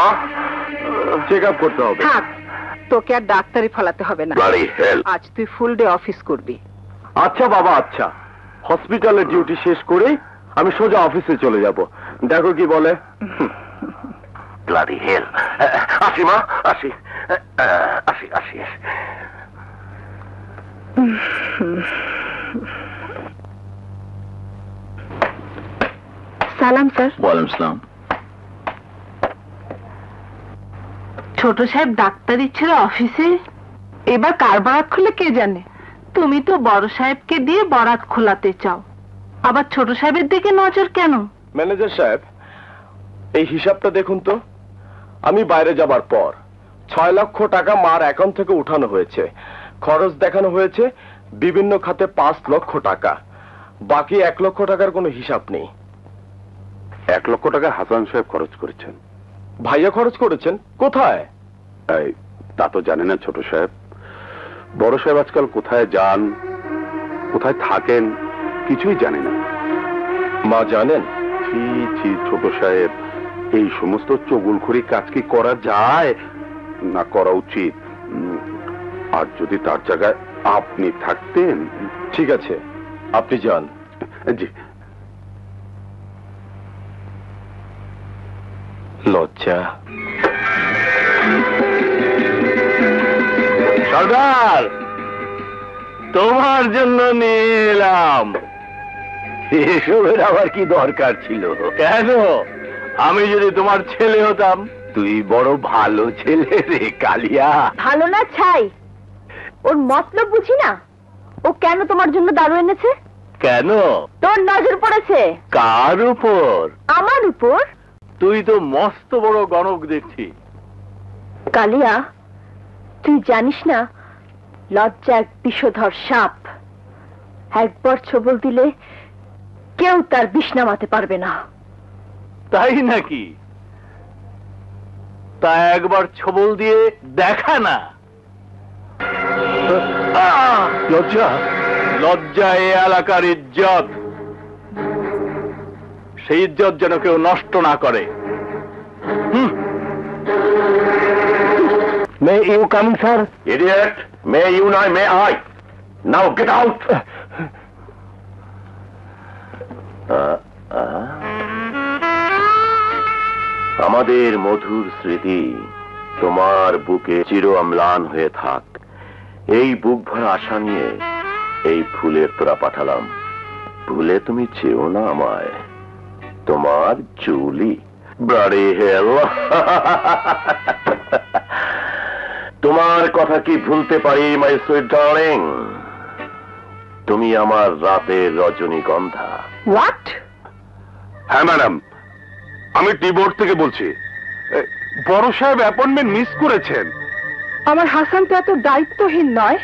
চেক আপ করতে হবে। থাক, তোকে আর ডাক্তারি ফলাতে হবে না। ব্লাডি হেল। আজ তুই ফুল ডে অফিস করবি। আচ্ছা বাবা, আচ্ছা। হসপিটালের ডিউটি শেষ করেই আমি সোজা অফিসে চলে যাব। দেখো কি বলে। ব্লাডি হেল। আসি মা, আসি আসি আসি। সালাম স্যার। ওয়ালাইকুম আসসালাম। ছোট সাহেব ডাক্তারি ছেড়ে অফিসে, এবার কার বরাত খুলে কে জানে। তুমি তো বড় সাহেবকে দিয়ে বরাত খোলাতে চাও, আবার ছোট সাহেবের দিকে নজর কেন? ম্যানেজার সাহেব, এই হিসাবটা দেখুন তো। আমি বাইরে যাবার পর 6 লক্ষ টাকা মার অ্যাকাউন্ট থেকে উঠানো হয়েছে। খরচ দেখানো হয়েছে বিভিন্ন খাতে 5 লক্ষ টাকা। বাকি 1 লক্ষ টাকার কোনো হিসাব নেই। 1 লক্ষ টাকা হাসান সাহেব খরচ করেছেন। ভাইয়া খরচ করেছেন? কোথায়? তা তো জানে না ছোট সাহেব। বড় সাহেব আজকাল কোথায় যান, কোথায় থাকেন, কিছুই জানে না। মা জানেন? ছি ছি ছোট সাহেব, এই সমস্ত চগুলখড়ি কাজ কি করা যায় না করা উচিত? আর যদি তার জায়গায় আপনি থাকতেন। ঠিক আছে, আপনি যান। জি। লজ্জা। সর্দার, তোমার জন্য নিয়ে এলাম। এসবের আবার কি দরকার ছিল? কেন? আমি যদি তোমার ছেলে হতাম। তুই বড় ভালো ছেলে রে কালিয়া। ভালো না ছাই, ওর মতলব বুঝি না। ও কেন তোমার জন্য দারু এনেছে? কেন? তোর নজর পড়েছে। কার উপর? আমার উপর। তুই তো মস্ত বড় গণক দেখছি। কালিয়া, তুই জানিস না লজ্জা এক বিষধর সাপ। একবার ছবল দিলে কেউ তার বিষ নামাতে পারবে না। তাই নাকি? তা একবার ছবল দিয়ে দেখা না। লজ্জা? লজ্জা এ এলাকার ইজ্জত। সেই ইজ্জত যেন কেউ নষ্ট না করে। May you coming sir? Idiot, may you নয়, may I. Now get out. আমাদের মধুর স্মৃতি তোমার বুকে চির অম্লান হয়ে থাক। এই বুক ভরা আশা নিয়ে এই ফুলের তোরা পাঠালাম। ভুলে তুমি চেও না আমায়। তোমার জুলি। ব্লাডি হেল। তোমার কথা কি ভুলতে পারি মাই সুইট ডার্লিং? তুমি আমার রাতের রজনীগন্ধা। হোয়াট? হ্যাঁ ম্যাডাম, আমি টি বোর্ড থেকে বলছি। বড় সাহেব অ্যাপয়েন্টমেন্ট মিস করেছেন। আমার হাসান তো এত দায়িত্বহীন নয়।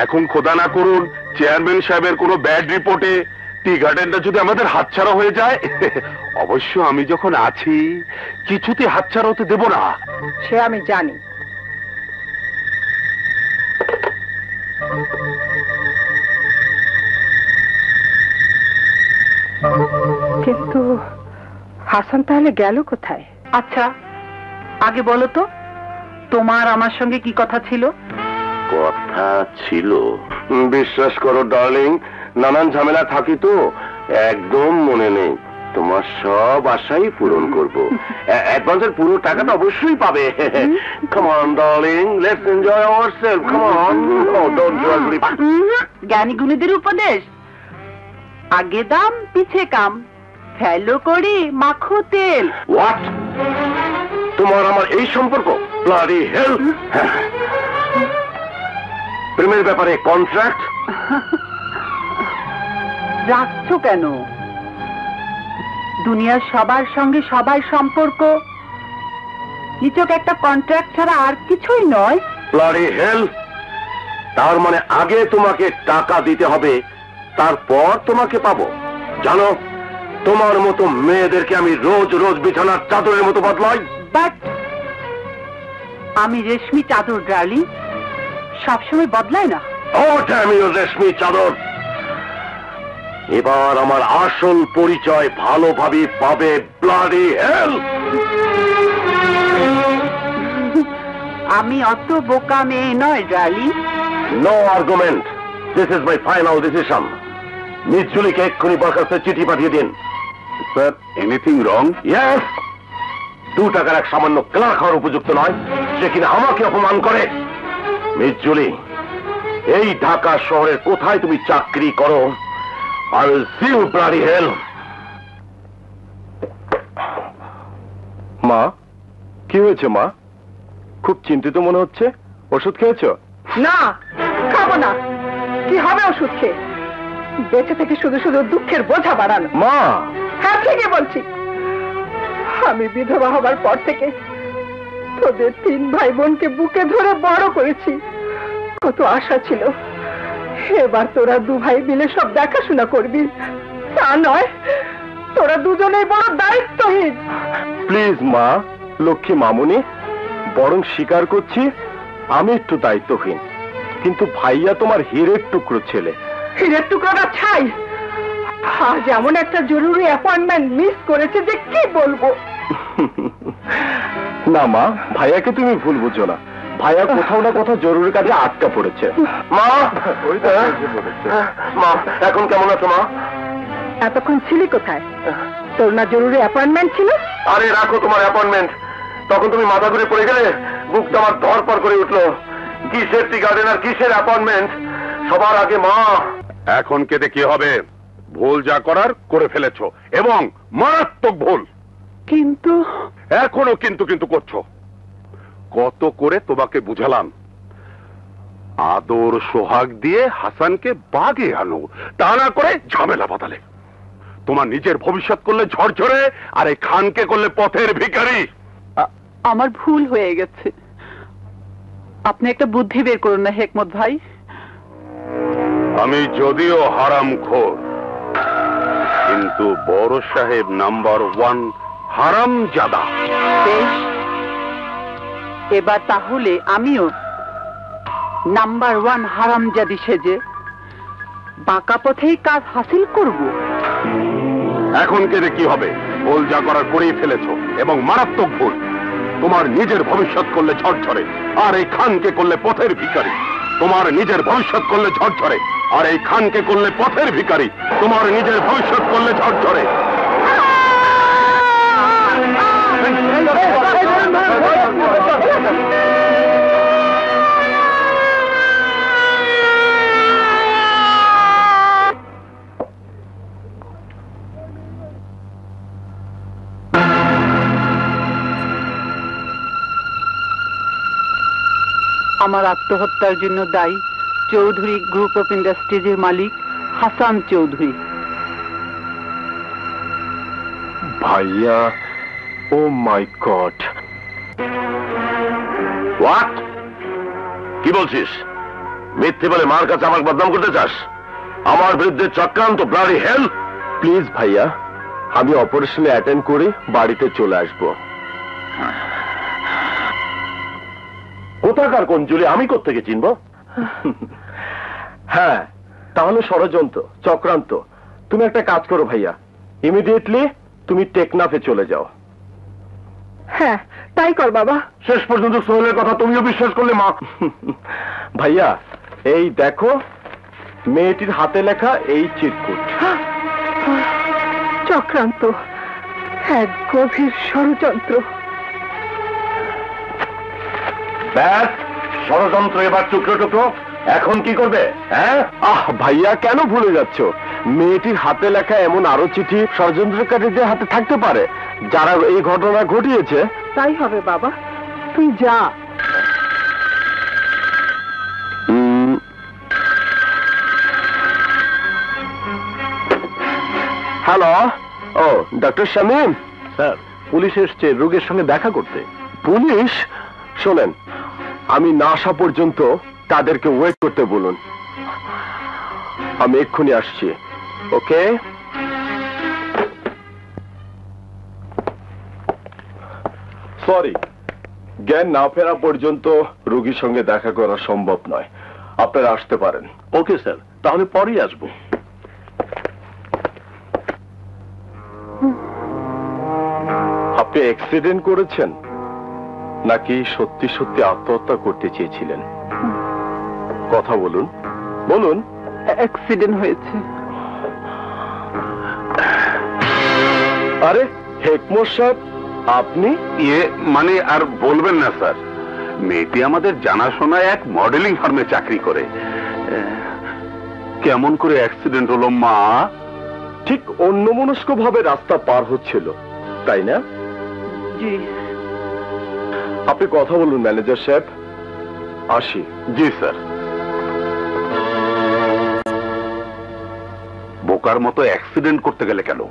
এখন খোদা না করুন চেয়ারম্যান সাহেবের কোনো ব্যাড রিপোর্টে টি গার্ডেনটা যদি আমাদের হাতছাড়া হয়ে যায়। অবশ্য আমি যখন আছি কিছুতে হাতছাড়া হতে দেব না। সে আমি জানি। কিন্তু হাসান তাহলে গেল কোথায়? আচ্ছা আগে বলো তো, তোমার আমার সঙ্গে কি কথা ছিল? কথা ছিল? বিশ্বাস করো ডার্লিং, নানান ঝামেলা থাকি তো একদম মনে নেই। তোমার সব আশাই পূরণ করব। অ্যাডভান্সের পুরো টাকাটা অবশ্যই পাবে। Come on darling, let's enjoy ourselves. Come on, don't worry. জ্ঞানী গুণীদের উপদেশ, আগে দাম পিছে কাম, ফেলো করি মাখো তেল। হোয়াট? তোমার আমার এই সম্পর্ক? ব্লাডি হেল! প্রেমের ব্যাপারে কন্ট্রাক্ট রাখছো কেন? দুনিয়ার সবার সঙ্গে সবার সম্পর্ক নিচক একটা কন্ট্রাক্ট ছাড়া আর কিছুই নয়। ব্লাডি হেল! তার মানে আগে তোমাকে টাকা দিতে হবে, তারপর তোমাকে পাবো। জানো, তোমার মতো মেয়েদেরকে আমি রোজ রোজ বিছানার চাদরের মতো বদলাই। বাট আমি রেশমি চাদর ডার্লিং, সবসময় বদলায় না। ও ড্যাম ইউ রেশমি চাদর! এবার আমার আসল পরিচয় ভালোভাবে পাবে। Bloody hell! আমি অত বোকা মেয়ে নয় darling. No argument, this is my final decision. Miss জুলিকে এক্ষুনি বরখাস্তের চিঠি পাঠিয়ে দিন। Sir, anything wrong? ইয়েস। 2 টাকার এক সামান্য ক্লার্ক হওয়ার উপযুক্ত নয়, সে কিনা আমাকে অপমান করে। মিস জুলি, এই ঢাকা শহরের কোথায় তুমি চাকরি করো? I will see you bloody hell. মা, কি হয়েছে মা? খুব চিন্তিত মনে হচ্ছে। ওষুধ খেয়েছো? না, খাবো না। কি হবে ওষুধ খেয়ে? বেঁচে থেকে শুধু শুধু দুঃখের বোঝা বাড়ানো। মা! হ্যাঁ, ঠিকই বলছি। আমি বিধবা হবার পর থেকে তোদের 3 ভাই বোনকে বুকে ধরে বড় করেছি। কত আশা ছিল এবার তোরা 2 ভাই মিলে সব দেখাশোনা করবি। তা নয়, তোরা দুজনেই বড় দায়িত্বহীন। প্লিজ মা, লক্ষ্মী মামুনি, বরং স্বীকার করছি আমি একটু দায়িত্বহীন, কিন্তু ভাইয়া তোমার হীরের টুকরো ছেলে। হীরের টুকরোটা ছাই। আজ এমন একটা জরুরি অ্যাপয়েন্টমেন্ট মিস করেছে যে কি বলবো। না মা, ভাইয়াকে তুমি ভুল বুঝো না। ভাইয়া কোথাও না কোথাও জরুরি কাজে আটকা পড়েছে। মা! মা, এখন কেমন আছো মা? এতক্ষণ ছিলি কোথায়? তোর না জরুরি অ্যাপয়েন্টমেন্ট ছিল? আরে রাখো তোমার অ্যাপয়েন্টমেন্ট। তখন তুমি মাথা ঘুরে পড়ে গেলে, বুকটা আমার ধরপড় করে উঠলো। কিসের টি গার্ডেন আর কিসের অ্যাপয়েন্টমেন্ট? সবার আগে মা। এখন কেটে কি হবে? ভুল যা করার করে ফেলেছো, এবং মারাত্মক ভুল। কিন্তু এখনো কিন্তু কিন্তু করছো। কত করে তোমাকে বুঝালাম, আদর সোহাগ দিয়ে হাসানকে বাগে আনো, তা না করে ঝামেলা বাঁধালে। তোমার নিজের ভবিষ্যৎ করলে ঝরঝরে, আর এই খানকে করলে পথের ভিখারি। আমার ভুল হয়ে গেছে। আপনি একটা বুদ্ধি বের করুন না হেকমত ভাই। আমি যদিও হারামখোর, কিন্তু বড় সাহেব নাম্বার 1 হারামজাদা। বেশ, এবার তাহলে আমিও নাম্বার 1 হারামজাদি সেজে বাঁকা পথেই কাজ হাসিল করব। এখন কেটে কি হবে? ভুল যা করার করেই ফেলেছো, এবং মারাত্মক ভুল। তোমার নিজের ভবিষ্যৎ করলে ঝরঝরে, আর এই খানকে করলে পথের ভিখারি। তোমার নিজের ভবিষ্যৎ করলে ঝরঝরে, আর এই খানকে করলে পথের ভিখারি। তোমার নিজের ভবিষ্যৎ করলে ঝরঝরে। আমার আত্মহত্যার জন্য দায়ী চৌধুরী গ্রুপ অফ ইন্ডাস্ট্রিজের মালিক হাসান চৌধুরী। ভাইয়া, ও মাই গড! হোয়াট? কি বলছিস? মিথ্যে বলে মার কাছে আমাকে বদনাম করতে চাস? আমার বিরুদ্ধে চক্রান্ত, ব্লাডি হেল! প্লিজ ভাইয়া, আমি অপারেশনে অ্যাটেন্ড করে বাড়িতে চলে আসবো। কোথাকার কোন জুলি আমি কোত্থেকে চিনবো? হ্যাঁ, তাহলে ষড়যন্ত্র, চক্রান্ত। তুমি একটা কাজ করো ভাইয়া, ইমিডিয়েটলি তুমি টেকনাফে চলে যাও। হ্যাঁ তাই কর বাবা। শেষ পর্যন্ত সোহেলের কথা তুমিও বিশ্বাস করলে মা? ভাইয়া এই দেখো মেয়েটির হাতে লেখা এই চিরকুট। চক্রান্ত, এক গভীর ষড়যন্ত্র। ব্যাস, ষড়যন্ত্র এবার টুকরো টুকরো। এখন কি করবে? হ্যাঁ ভাইয়া কেন ভুলে যাচ্ছ? মেয়েটির হাতে লেখা এমন আরো চিঠি ষড়যন্ত্রকারীদের হাতে থাকতে পারে যারা এই ঘটনা ঘটিয়েছে। তাই হবে বাবা, তুই যা। হ্যালো, ও ডক্টর শামীম। স্যার, পুলিশ এসছে রোগীর সঙ্গে দেখা করতে। পুলিশ? শোনেন, আমি না আসা পর্যন্ত তাদেরকে ওয়েট করতে বলুন। আমি এক্ষুনি আসছি। ওকে? সরি, জ্ঞান না ফেরা পর্যন্ত রোগীর সঙ্গে দেখা করা সম্ভব নয়। আপনারা আসতে পারেন। ওকে স্যার, তাহলে পরেই আসবো। আপনি অ্যাক্সিডেন্ট করেছেন নাকি সত্যি সত্যি আত্মহত্যা করতে চেয়েছিলেন? কথা বলুন, বলুন। অ্যাক্সিডেন্ট হয়েছে। আরে হেকমত সাহেব, আপনি? মানে আর বলবেন না স্যার, মেয়েটি আমাদের জানাশোনা এক মডেলিং ফার্মে চাকরি করে। কেমন করে অ্যাক্সিডেন্ট হলো মা? ঠিক অন্যমনস্ক ভাবে রাস্তা পার হচ্ছিল, তাই না? জি। আপনি কথা বলুন ম্যানেজার সাহেব। আসি। জি স্যার। বোকার মতো অ্যাক্সিডেন্ট করতে গেলে কেন?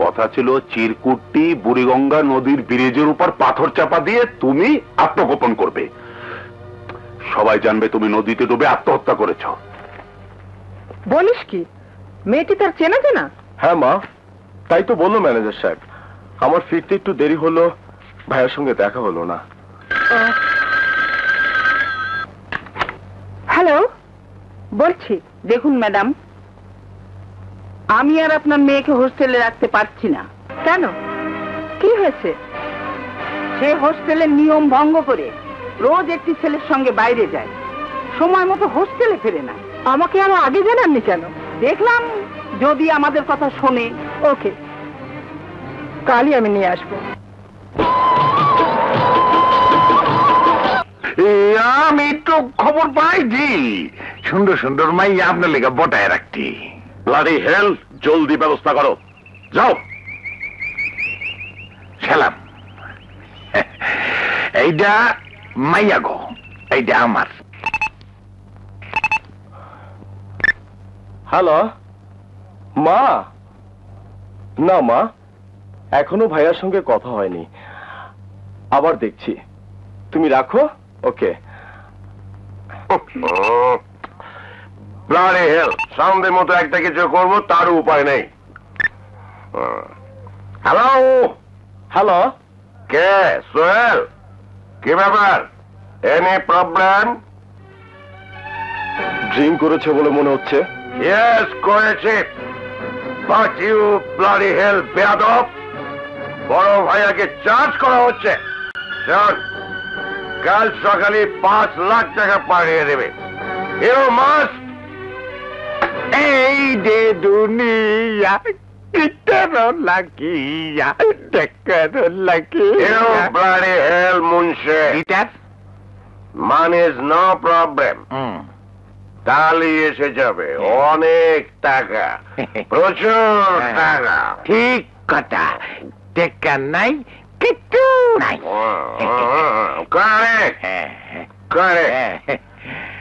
কথা ছিল চিরকুটটি বুড়িগঙ্গা নদীর ব্রিজের উপর পাথর চাপা দিয়ে তুমি আত্মগোপন করবে। সবাই জানবে তুমি নদীতে ডুবে আত্মহত্যা করেছ। বলিস কি? মেয়েটি তার চেনা জানা? হ্যাঁ মা, তাই তো বললো ম্যানেজার সাহেব। আমার ফিরতে একটু দেরি হলো, ভাইয়ের সঙ্গে দেখা হলো না। হ্যালো, বলছি, দেখুন ম্যাডাম, আমি আর আপনার মেয়েকে হোস্টেলে রাখতে পারছি না। কেন? কি হয়েছে? সে হোস্টেলের নিয়ম ভঙ্গ করে রোজ একটি ছেলের সঙ্গে বাইরে যায়, সময় মতো হোস্টেলে ফেরে না। আমাকে আরো আগে জানাননি কেন? দেখলাম যদি আমাদের কথা শোনে। ওকে, কালই আমি নিয়ে আসবো। আমি তো খবর পাইছি, সুন্দর সুন্দর মাইয়া আপনার লেগে বটায় রাখছি। ব্লাডি হেল, জলদি ব্যবস্থা করো, যাও। সালাম। এইটা মাইয়া গো, এইটা আমার। হ্যালো মা। না মা, এখনো ভাইয়ার সঙ্গে কথা হয়নি, আবার দেখছি। তুমি রাখো। ওকে। ব্লাডি হেল, সামনের মতো একটা কিছু করবো তার উপায় নেই। হ্যালো। হ্যালো, কে? সোহেল? কি ব্যাপার? Any problem? ড্রিঙ্ক করেছে বলে মনে হচ্ছে। ইয়েস, করেছে। বাট ইউ ব্লাডি হেল বেয়াদব, বড় ভাইয়াকে চার্জ করা হচ্ছে। শোন, কাল সকালে 5 লাখ টাকা পাঠিয়ে দেবে। You must. এই যে দুনিয়া কিটানো লাগিয়া টেকানো লাগিয়া। ইউ ব্লাডি হেল মুন্সে। Guitar money is no problem. তাহলে এসে যাবে অনেক টাকা, প্রচুর টাকা। ঠিক কথা, টেকা নাই, কিচ্ছু নাই। Correct, correct.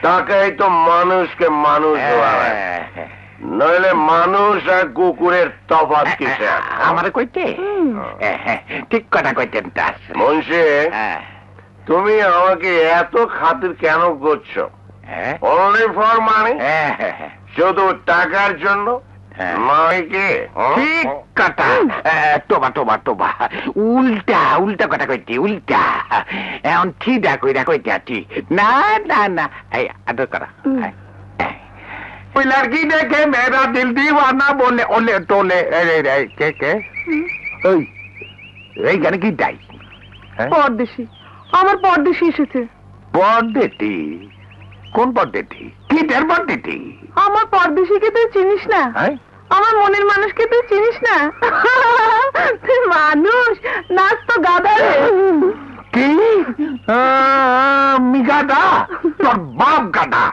টাকাই তো মানুষকে মানুষ বানায়, নইলে মানুষ আর কুকুরের তফাৎ কিসে? আমার কইতে ঠিক কথা কইতেন। তার মুন্সি, তুমি আমাকে এত খাতির কেন করছো? Only for money? শুধু টাকার জন্য নয় কি? ঠিক কথা। টোবা টোবা টোবা, উল্টা উল্টা কথা কইতে, উল্টা। এখন ঠিকটা কইরা কইতে আছি। না না না, এই আদর করা। ওই লড়কি দেখে মেরা দিল দিওয়ানা বলে ওলে টোলে। কে কে? ওই এইখানে কি তাই? পরদেশি, আমার পরদেশি এসেছে। পরদেশি? কোন পরদেশি? কি তার পরদেশি? আমার পরদেশিকে তুই চিনিস না? আমার মনের মানুষকে তুই চিনিস না? তুই মানুষ নাচ তো গাধা রে। কি? আমি গাধা? তোর বাপ গাধা।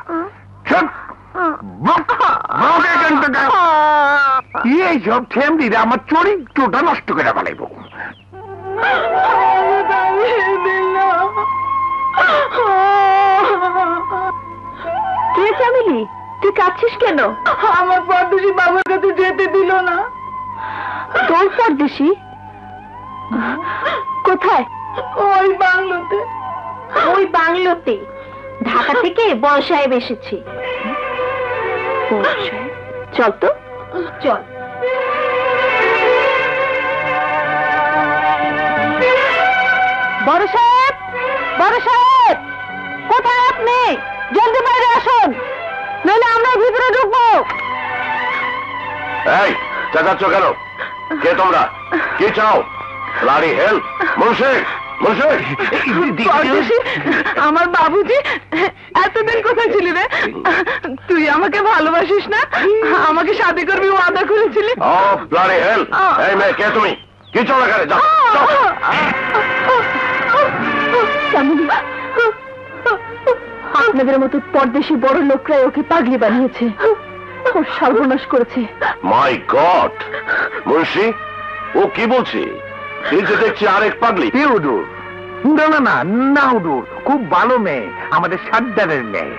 এইসব ঠেমদিরা আমার চরিত্রটা নষ্ট করে ফেলাইব। কে চামেলি, তুই কাঁদছিস কেন? আমার পরদেশি বাবার কাছে যেতে দিল না। তোর পরদেশি কোথায়? ওই বাংলোতে। ওই বাংলোতে? ঢাকা থেকে বড় সাহেব এসেছে। চল তো, চল। বড় সাহেব, বড় সাহেব, কোথায় আপনি? জলদি বাইরে আসুন, নইলে আমরা ভিতরে ঢুকবো। এই চেঁচাচ্ছ কেন? কে তোমরা? কি চাও? লারি হেল মুন্সি, মুন্সি। আমার বাবুজি, এতদিন কোথায় ছিলি রে? তুই আমাকে ভালোবাসিস না? আমাকে শাদী করবি ওয়াদা করেছিলি। ও লারি হেল, এই মেয়ে কে তুমি? কি চাও এখানে? যাও। আপনাদের মতো পরদেশি বড় লোকরাই ওকে পাগলি বানিয়েছে, ওর সর্বনাশ করেছে। মাই গড, মুন্সি ও কি বলছে? এই যে দেখছি আরেক পাগলি। উদুর না না না না, উদুর খুব ভালো মেয়ে, আমাদের সর্দারের মেয়ে।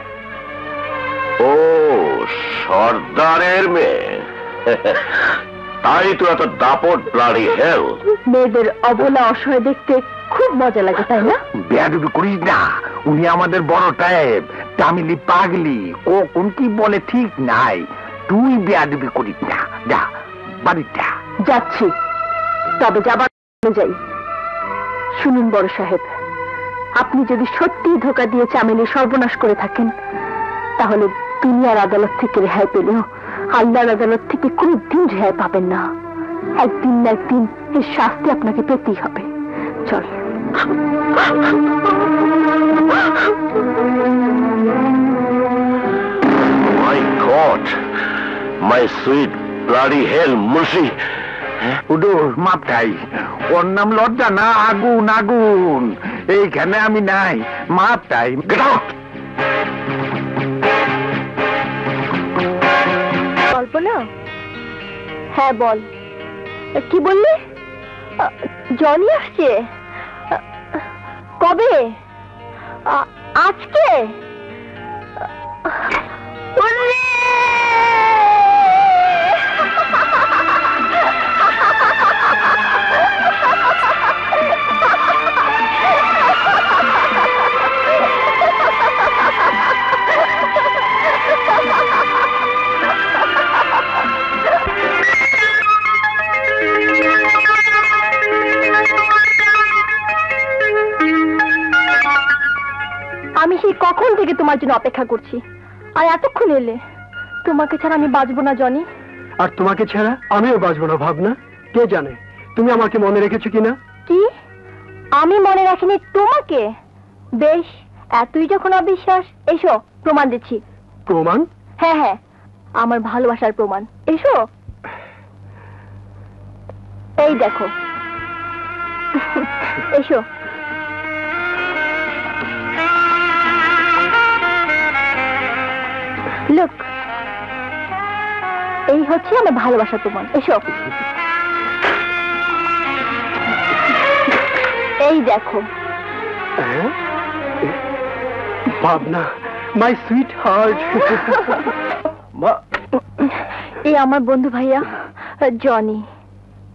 ও সর্দারের মেয়ে, তাই তো এত দাপট ব্লাডি হেল। মেয়েদের অবলা অসহায় দেখতে খুব মজা লাগে, তাই না? বেয়াদবি করিস না, উনি আমাদের বড় টাইপ, তামিলি পাগলি, ও কোন কি বলে ঠিক নাই। তুই বেয়াদবি করিস না, যা বাড়িটা। যাচ্ছি, তবে যাবার যাই। শুনুন বড় সাহেব, আপনি যদি সত্যি ধোঁকা দিয়ে চামেলি সর্বনাশ করে থাকেন, তাহলে দুনিয়ার আদালত থেকে রেহাই পেলেও আল্লাহর আদালত থেকে কোনদিন রেহাই পাবেন না। একদিন না একদিন এর শাস্তি আপনাকে পেতেই হবে। চল। মাই গড, মাই সুইট ব্লাডি হেল মুন্সি। উদুর মাপ চাই, ওর নাম লজ্জা না, আগুন আগুন। এইখানে আমি নাই, মাপ চাই। Get out. কল্পনা, হ্যাঁ বল, কি বললি? জনি আসছে? কবে? আজকে? আমি সেই কখন থেকে তোমার জন্য অপেক্ষা করছি, আর এতক্ষণ এলে। তোমাকে ছাড়া আমি বাঁচবো না জনি। আর তোমাকে ছাড়া আমিও বাঁচবো না ভাবনা। কে জানে তুমি আমাকে মনে রেখেছো কিনা? কি? আমি মনে রাখিনি তোমাকে? বেশ, এতই যখন অবিশ্বাস, এসো প্রমাণ দিচ্ছি। প্রমাণ? হ্যাঁ হ্যাঁ, আমার ভালোবাসার প্রমাণ। এসো, এই দেখো। এসো। লুক, এই হচ্ছে আমার ভালোবাসার প্রমাণ। এসো, এই দেখো। ভাবনা, মাই সুইট হার্ট। এই আমার বন্ধু ভাইয়া জনি।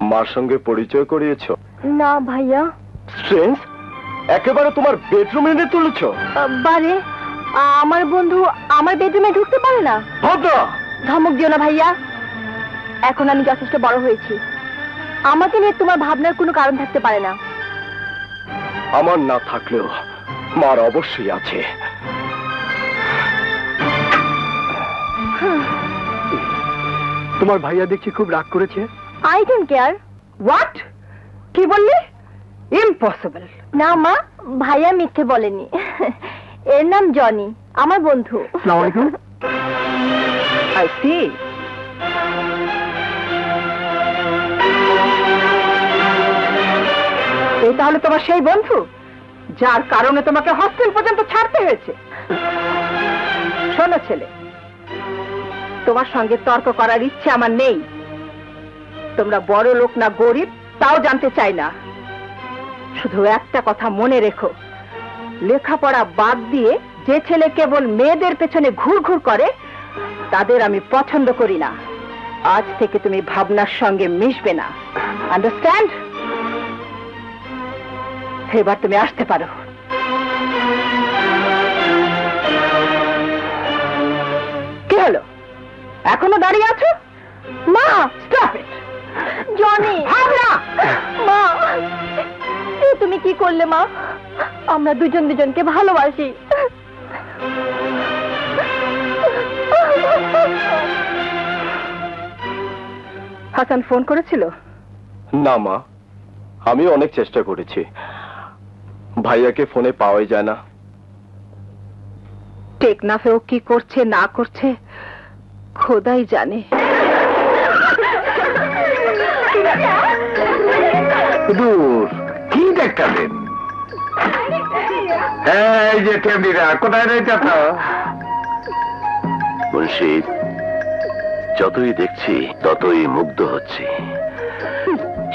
মার সঙ্গে পরিচয় করিয়েছো? না ভাইয়া। স্ট্রেঞ্জ, একেবারে তোমার বেডরুমে এনে তুলেছ? বারে, আমার বন্ধু আমার বেডরুমে ঢুকতে পারে না। ধমক দিও না ভাইয়া, এখন আমি যথেষ্ট বড় হয়েছি। আমাকে নিয়ে তোমার ভাবনার কোনো কারণ থাকতে পারে না। আমার না থাকলেও মার অবশ্যই আছে। তোমার ভাইয়া দেখছি খুব রাগ করেছে। I don't care. হোয়াট? কি বললি? ইম্পসিবল। না মা, ভাইয়া মিথ্যে বলেনি। এর নাম জনি, আমার বন্ধু। আসসালামু আলাইকুম। I see. এই তাহলে তোমার সেই বন্ধু যার কারণে তোমাকে হস্টেল পর্যন্ত ছাড়তে হয়েছে। শোনো ছেলে, তোমার সঙ্গে তর্ক করার ইচ্ছে আমার নেই। তোমরা বড় লোক না গরিব তাও জানতে চাই না। শুধু একটা কথা মনে রেখো, লেখাপড়া বাদ দিয়ে যে ছেলে কেবল মেয়েদের পেছনে ঘুরঘুর করে তাদের আমি পছন্দ করি না। আজ থেকে তুমি ভাবনার সঙ্গে মিশবে না, আন্ডারস্ট্যান্ড? এবার তুমি আসতে পারো। কি হলো, এখনো দাঁড়িয়ে আছো? মা, স্টপ ইট। জনি, ভাবনা। মা, এ তুমি কি করলে মা? আমরা দুজন দুজনকে ভালোবাসি। হাসান ফোন করেছিল? না মা, আমি অনেক চেষ্টা করেছি, ভাইয়াকে ফোনে পাওয়াই যায় না। টেকনাফেও কি করছে না করছে খোদাই জানে। দূর কি দেখতেন? এই যে টেমনিরা কোথায় রয়েছে তো? মুন্সি, যতই দেখছি ততই মুগ্ধ হচ্ছি।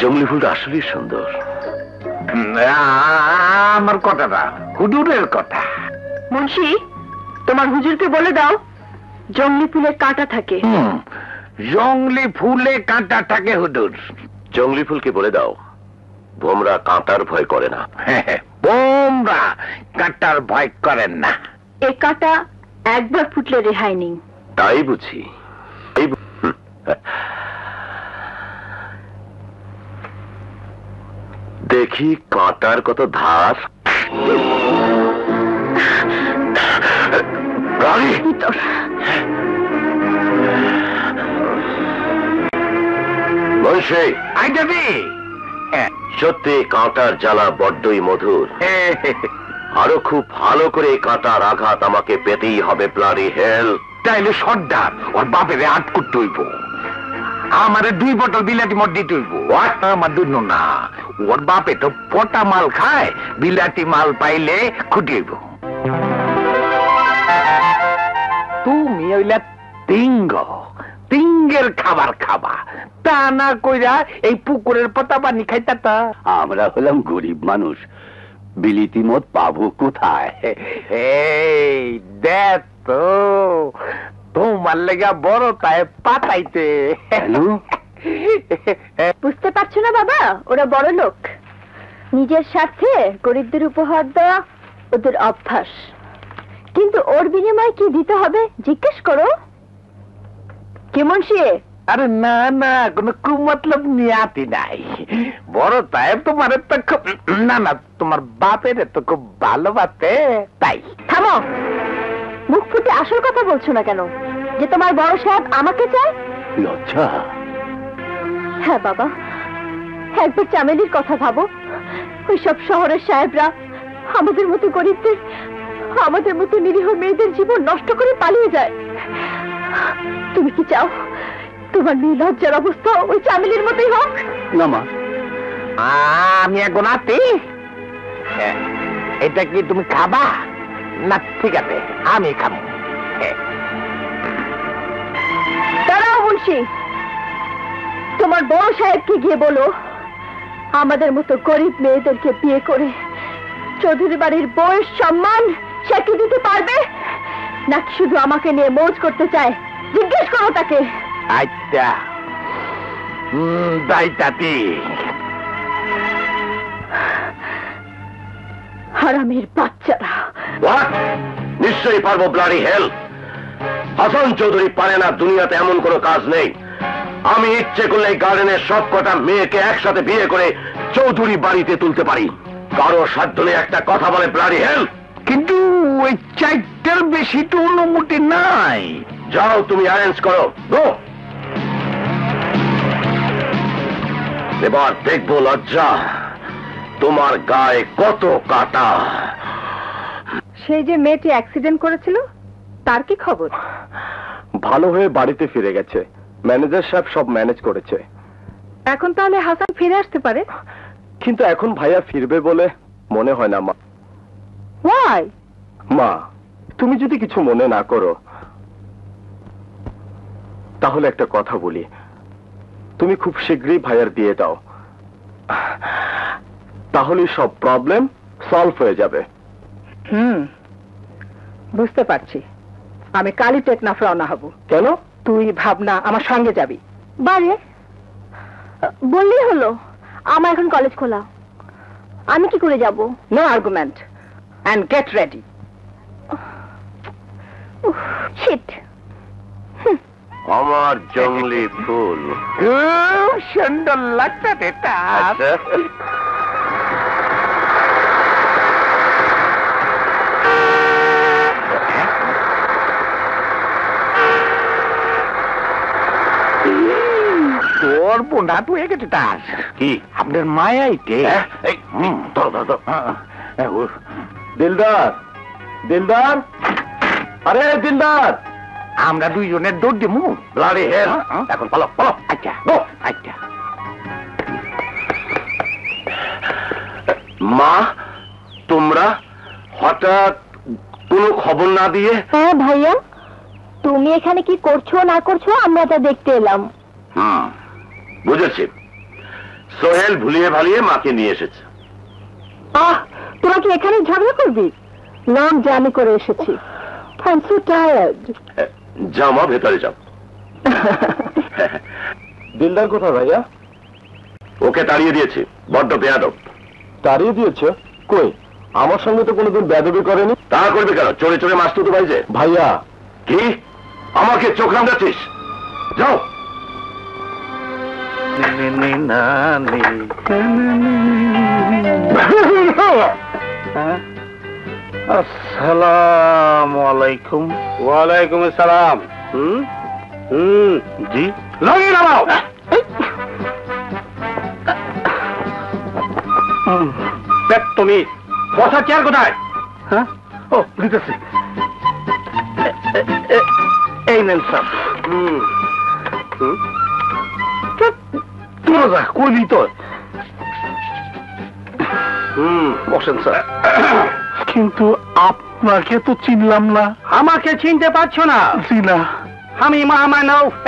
জংলি ফুলটা আসলেই সুন্দর। আমার কথাটা হুজুরের কথা। মুন্সি, তোমার হুজুরকে বলে দাও জংলি ফুলের কাঁটা থাকে। জংলি ফুলে কাঁটা থাকে হুজুর। জংলি ফুলকে বলে দাও ভোমরা কাঁটার ভয় করে না। বোমরা কাঁটার ভয় করেন না। এ কাঁটা একবার ফুটলে রেহাই নেই। তাই বুঝি। দেখি কাঁটার কত ধার। মুন্সি, সত্যি কাঁটার জ্বালা বড্ডই মধুর। আরো খুব ভালো করে কাঁটার আঘাত আমাকে পেতেই হবে ব্লাডি হেল। তাইলে সর্দার ওর বাপের আট করতে হইব। আমারে 2 বোতল বিলাতি মদ দিতে হইব। আমার দুনো না, ওর বাপে তো পটা মাল খায়, বিলাতি মাল পাইলে খুঁটি হইব। তুমি হইলা তিঙ্গের খাবার খাবা, তা না কইরা এই পুকুরের পতা পানি খাইতা। তা আমরা হলাম গরিব মানুষ, বিলিতি মদ পাবো কোথায়? এই দেখ তো তোমার লেগা বড় তাই পাতাইতে। বুঝতে পারছো না বাবা, ওরা বড় লোক, নিজের স্বার্থে গরিবদের উপহার দেওয়া ওদের অভ্যাস। কিন্তু ওর বিনিময়ে কি দিতে হবে জিজ্ঞেস করো। কেমন সে? আরে না না, কোন কুমতলব নিয়াতি নাই। বড় সাহেব তোমার তো খুব, না না, তোমার বাপের তো খুব ভালোবাসে তাই। থামো, মুখ ফুটে আসল কথা বলছো না কেন? যে তোমার বড় সাহেব আমাকে চায়? লজ্জা। হ্যাঁ বাবা, একবার চামেলির কথা ভাবো। ওইসব শহরের সাহেবরা আমাদের মতো গরিবদের, আমাদের মতো নিরীহ মেয়েদের জীবন নষ্ট করে পালিয়ে যায়। তুমি কি চাও তোমার নির্লজ্জার অবস্থা ওই চামেলির মতোই হোক? না মা, আমি এখন আছি। এটা কি তুমি খাবা? না ঠিক আছে, আমি খাবো। দাঁড়াও মুন্সি, তোমার বড় সাহেবকে গিয়ে বলো আমাদের মতো গরিব মেয়েদেরকে বিয়ে করে চৌধুরী বাড়ির বউয়ের সম্মান সে কি দিতে পারবে, নাকি শুধু আমাকে নিয়ে মৌজ করতে চায়? জিজ্ঞেস করো তাকে। আচ্ছা, দাইতাতি। হারামের বাচ্চারা। নিশ্চয়ই পারবো ব্লাডি হেল। হাসান চৌধুরী পারে না, দুনিয়াতে এমন কোনো কাজ নেই। আমি ইচ্ছে করলে গার্ডেনের সব কটা মেয়েকে একসাথে বিয়ে করে চৌধুরী বাড়িতে তুলতে পারি। কারো সাধ্য নেই একটা কথা বলে ব্লাডি হেল। কিন্তু ওই 4টার বেশি তো অনুমতি নাই। যাও তুমি অ্যারেঞ্জ করো। গো। এবার দেখবো লজ্জা তোমার গায়ে কত কাটা। সেই যে মেয়েটি অ্যাক্সিডেন্ট করেছিল তার কি খবর? ভালো হয়ে বাড়িতে ফিরে গেছে, ম্যানেজার সাহেব সব ম্যানেজ করেছে। এখন তাহলে হাসান ফিরে আসতে পারে? কিন্তু এখন ভাইয়া ফিরবে বলে মনে হয় না মা। Why? মা, তুমি যদি কিছু মনে না করো তাহলে একটা কথা বলি। তুমি খুব শীঘ্রই ভাইয়ার বিয়ে দাও, তাহলে সব প্রবলেম সলভ হয়ে যাবে। বুঝতে পারছি। আমি কালই টেকনাফ রওনা হব। কেন? তুই ভাবনা আমার সঙ্গে যাবি। বারে বললেই হলো, আমার এখন কলেজ খোলা, আমি কি করে যাব? No argument and get ready. Shit. আমার জঙ্গলি ফুল সুন্দর লাগছে। তোর বোনা তুই গেছে তার কি আপনার মায়াইতে। দিলদার, দিলদার, আরে দিলদার, আমরা দুইজনের দৌড় দিমু। ব্লাডি হেল, এখন পালো পালো। আচ্ছা আচ্ছা। মা, তোমরা হঠাৎ কোনো খবর না দিয়ে? হ্যাঁ ভাইয়া, তুমি এখানে কি করছো না করছো আমরা তা দেখতে এলাম। বুঝেছি, সোহেল ভুলিয়ে ভালিয়ে মাকে নিয়ে এসেছে। তোরা কি এখানে ঝগড়া করবি? লং জার্নি করে এসেছি। I'm so tired. যাও মা, ভেতরে যাও। দিলদার কোথায় ভাইয়া? ওকে তাড়িয়ে দিয়েছি, বড্ড বেয়াদব। তাড়িয়ে দিয়েছে? কই, আমার সঙ্গে তো কোনোদিন বেয়াদবি করেনি। তা করবে কেন? চোরে চোরে মাছ তুলতে পারি যে। ভাইয়া, কি আমাকে চোখ রাঙাচ্ছিস? যাও। আসসালামু আলাইকুম। ওয়ালাইকুম আসসালাম। জি, লাগিয়ে নামাও। তুমি বসার চেয়ার কোথায়? হ্যাঁ, ও দিতেছি। এই নেন স্যার। তুই যা কইলি তো। বসেন স্যার। কিন্তু আপনাকে তো চিনলাম না। আমাকে চিনতে পারছো না? জি না। আমি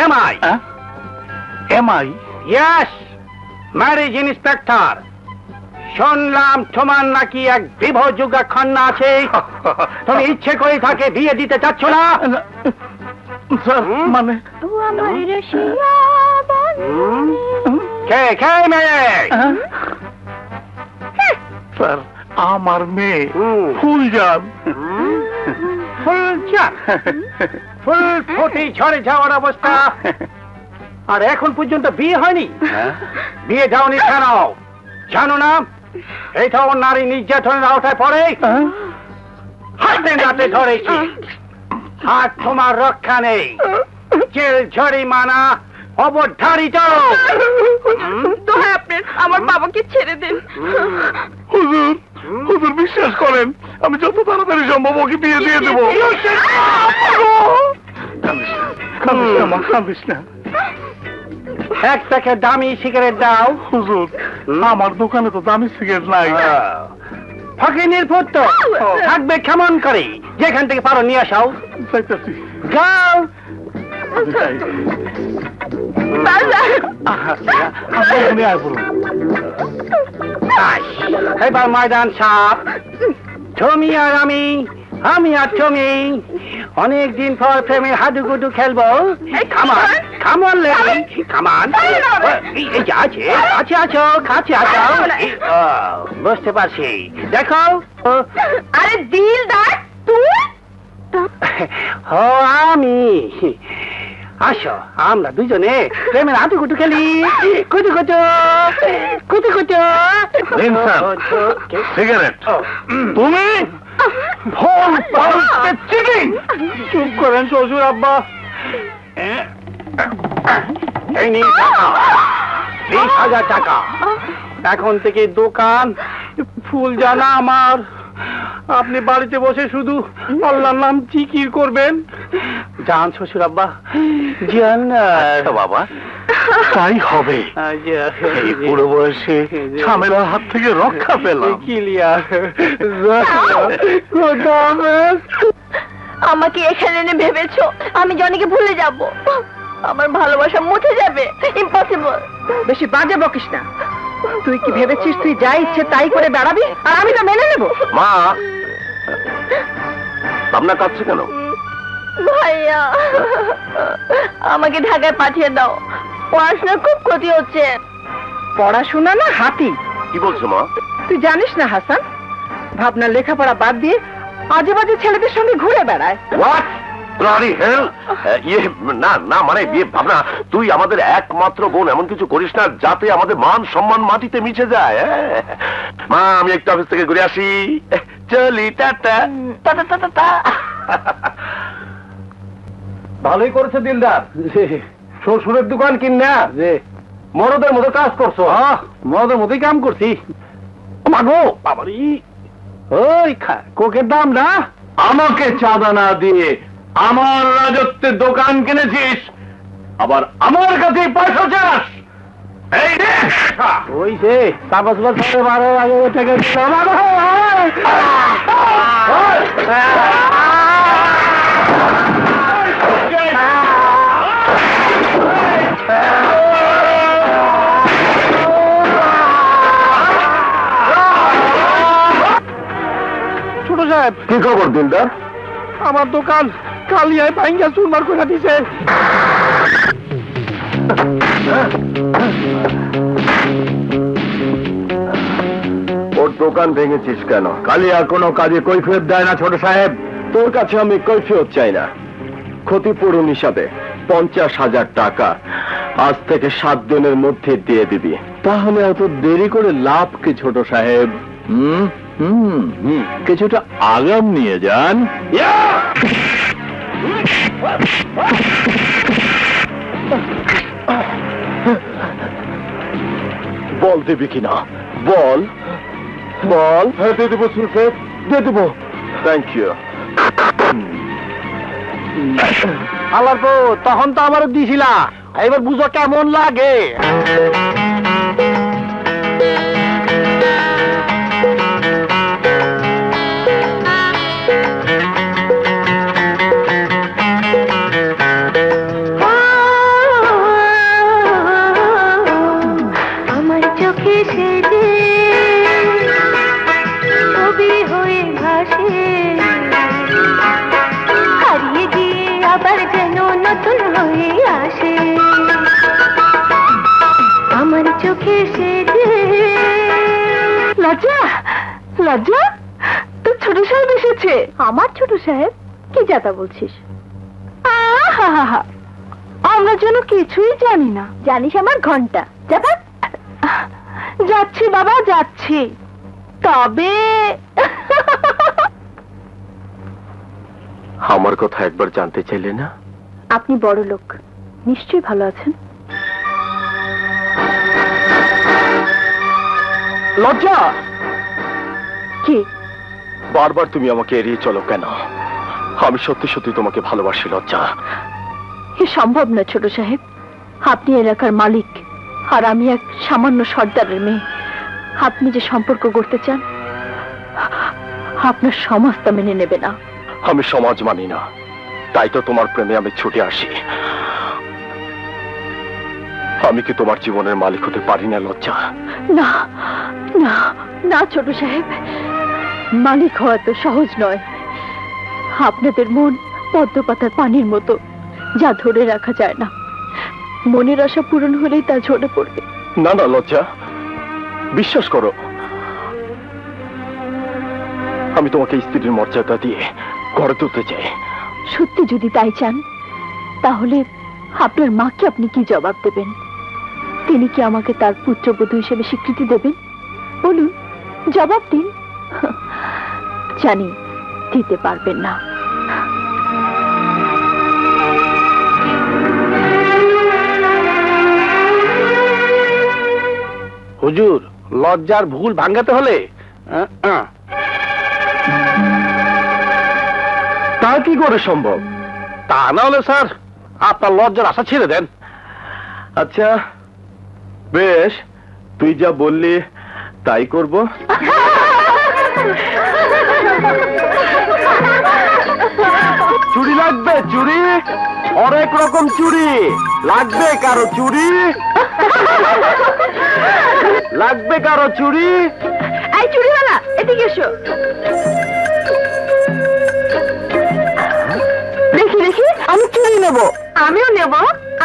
MI. MI? Yes, marriage inspector. শুনলাম তোমার নাকি এক বিবাহ যোগ্য কন্যা আছে। তুমি ইচ্ছে করে তাকে বিয়ে দিতে চাচ্ছ না? স্যার, মানে কে কে মেয়ে? স্যার, আমার মেয়ে ফুলজান। ফুলজান? ফুল ফুটে ঝরে যাওয়ার অবস্থা, আর এখন পর্যন্ত বিয়ে হয়নি? বিয়ে যাওনি কেন জানো না? এটাও নারী নির্যাতনের আওতায় পড়ে। হাতে নাতে ধরেছি, আর তোমার রক্ষা নেই। জেল জরিমানা অবধারিত। আপনি আমার বাবাকে ছেড়ে দিন। হুজুর, হুজুর বিশ্বাস করেন, আমি যত তাড়াতাড়ি সম্ভব ওকে বিয়ে দিয়ে দেবো। কাঁদিস না। এক প্যাকেট দামি সিগারেট দাও। হুজুর, আমার দোকানে তো দামি সিগারেট নাই। ফকিনীর পুত্র থাকবে কেমন করে? যেখান থেকে পারো নিয়ে আসাও। যাও। এবার ময়দান সাপ। তুমি আর আমি, আমি আর তুমি অনেকদিন পর প্রেমের হাডুগুডু খেলবো। বুঝতে পারছি। দেখো, আরে দিলদার তুই? ও আমি। আসো, আমরা দুজনে প্রেমের হাডুগুডু খেলি। কুটু কুটু কুটু কুটু। সিগারেট? তুমি চুপ করেন শ্বশুর আব্বা। এই নিন, 20,000 টাকা। এখন থেকে দোকান ফুল জানা আমার। আপনি বাড়িতে বসে শুধু আল্লাহর নাম জিকির করবেন। যান শ্বশুর আব্বা, যান। বাবা, তাই হবে। এই বুড়ো বয়সে ঝামেলার হাত থেকে রক্ষা পেলাম। ক্লিয়ার। আমাকে এখানে এনে ভেবেছো আমি জনিকে ভুলে যাব? আমার ভালোবাসা মুছে যাবে? ইম্পসিবল। বেশি বাজে বকিস না। তুই কি ভেবেছিস তুই যা ইচ্ছে তাই করে বেড়াবি আর আমি তো মেনে নেব? মা, আপনার কাছে কেন? ভাইয়া, আমাকে ঢাকায় পাঠিয়ে দাও, পড়াশোনার খুব ক্ষতি হচ্ছে। পড়াশোনা না হাতি? কি বলছো মা? তুই জানিস না হাসান, ভাবনা লেখাপড়া বাদ দিয়ে আজে বাজে ছেলেদের সঙ্গে ঘুরে বেড়ায়। হোয়াট ব্লাডি হেল! না না, মানে ভাবনা, তুই আমাদের একমাত্র বোন, এমন কিছু করিস না যাতে আমাদের মান সম্মান মাটিতে মিশে যায়। মা, আমি একটু অফিস থেকে ঘুরে আসি, চলি, টাটা। টাটা টাটা টা। ভালোই করেছে দিলদার, শ্বশুরের দোকান কিনা যে মরদের মতো কাজ করছো। মরদের মতোই কাম করছি। মাগো বাবারি, ওই কোকের দাম না। আমাকে চাঁদা না দিয়ে আমার রাজত্বের দোকান কিনেছিস, আবার আমার কাছে পয়সা চাস? এই ওই যে 5 বছর বারো আগে থেকে ছোট সাহেব। কি খবর দিলদার? আমার দোকান কালিয়ায় ভাঙ্গা চুরমার করে দিছে। ওর দোকান ভেঙেছিস কেন? কালিয়া কোনো কাজে কৈফিয়ত দেয় না ছোট সাহেব। তোর কাছে আমি কৈফিয়ত চাই না, ক্ষতিপূরণ হিসাবে 50,000 টাকা আজ থেকে 7 দিনের মধ্যে দিয়ে দিবি। তাহলে এত দেরি করে লাভ কি ছোট সাহেব? কিছুটা আগাম নিয়ে যান। বল দিবি কিনা, বল বল। হ্যাঁ, দিয়ে দেবো সুলফেদ, দিয়ে দেবো। Thank you. আল্লাহর পর তখন তো আমার দিছিলা, এবার বুঝো কেমন লাগে। আমার চোখে সেজে ছবি হয়ে ভাসে, হারিয়ে গিয়ে আবার যেন নতুন হয়ে আসে। আমার চোখে সেজে। লজ্জা, লজ্জা, তোর ছোট সাহেব এসেছে। আমার ছোট সাহেব? কি যাতা বলছিস? আহা, আমরা যেন কিছুই জানি না। জানিস আমার ঘন্টা। যাবা? যাচ্ছি বাবা, যাচ্ছি। তবে আমার কথা একবার জানতে চাইলে না? আপনি বড় লোক, নিশ্চয়ই ভালো আছেন। লজ্জা, কি বারবার তুমি আমাকে এড়িয়ে চলো কেন? আমি সত্যি সত্যি তোমাকে ভালোবাসি লজ্জা। এ সম্ভব না ছোট সাহেব। আপনি এলাকার মালিক আর আমি এক সামান্য সর্দারের মেয়ে। আপনি যে সম্পর্ক গড়তে চান, আপনার সমাজ তা মেনে নেবে না। আমি সমাজ মানি না, তাই তো তোমার প্রেমে আমি ছুটে আসি। আমি কি তোমার জীবনের মালিক হতে পারি না লজ্জা? না না না ছোট সাহেব, মালিক হওয়া তো সহজ নয়। আপনাদের মন পদ্ম পাতার পানির মতো, যা ধরে রাখা যায় না। মনের আশা পূরণ হলেই তা ঝরে পড়বে। না না লজ্জা, বিশ্বাস করো, আমি তোমাকে স্ত্রীর মর্যাদা দিয়ে ঘরে তুলতে চাই। সত্যি যদি তাই চান, তাহলে আপনার মাকে আপনি কি জবাব দেবেন? তিনি কি আমাকে তার পুত্রবধূ হিসেবে স্বীকৃতি দেবেন? বলুন, জবাব দিন। জানি দিতে পারবেন না। হুজুর, লজ্জার ভুল ভাঙাতে হলে তা কি করে সম্ভব? তা না হলে স্যার আপনার লজ্জার আশা ছেড়ে দেন। আচ্ছা বেশ, তুই যা বললি তাই করব। চুড়ি লাগবে? চুড়ি, অনেক রকম চুড়ি লাগবে। কারো চুড়ি লাগবে? কারো চুড়ি? এই চুড়িওয়ালা, এদিকে এসো। দেখি দেখি, আমি চুড়ি নেব। আমিও নেব।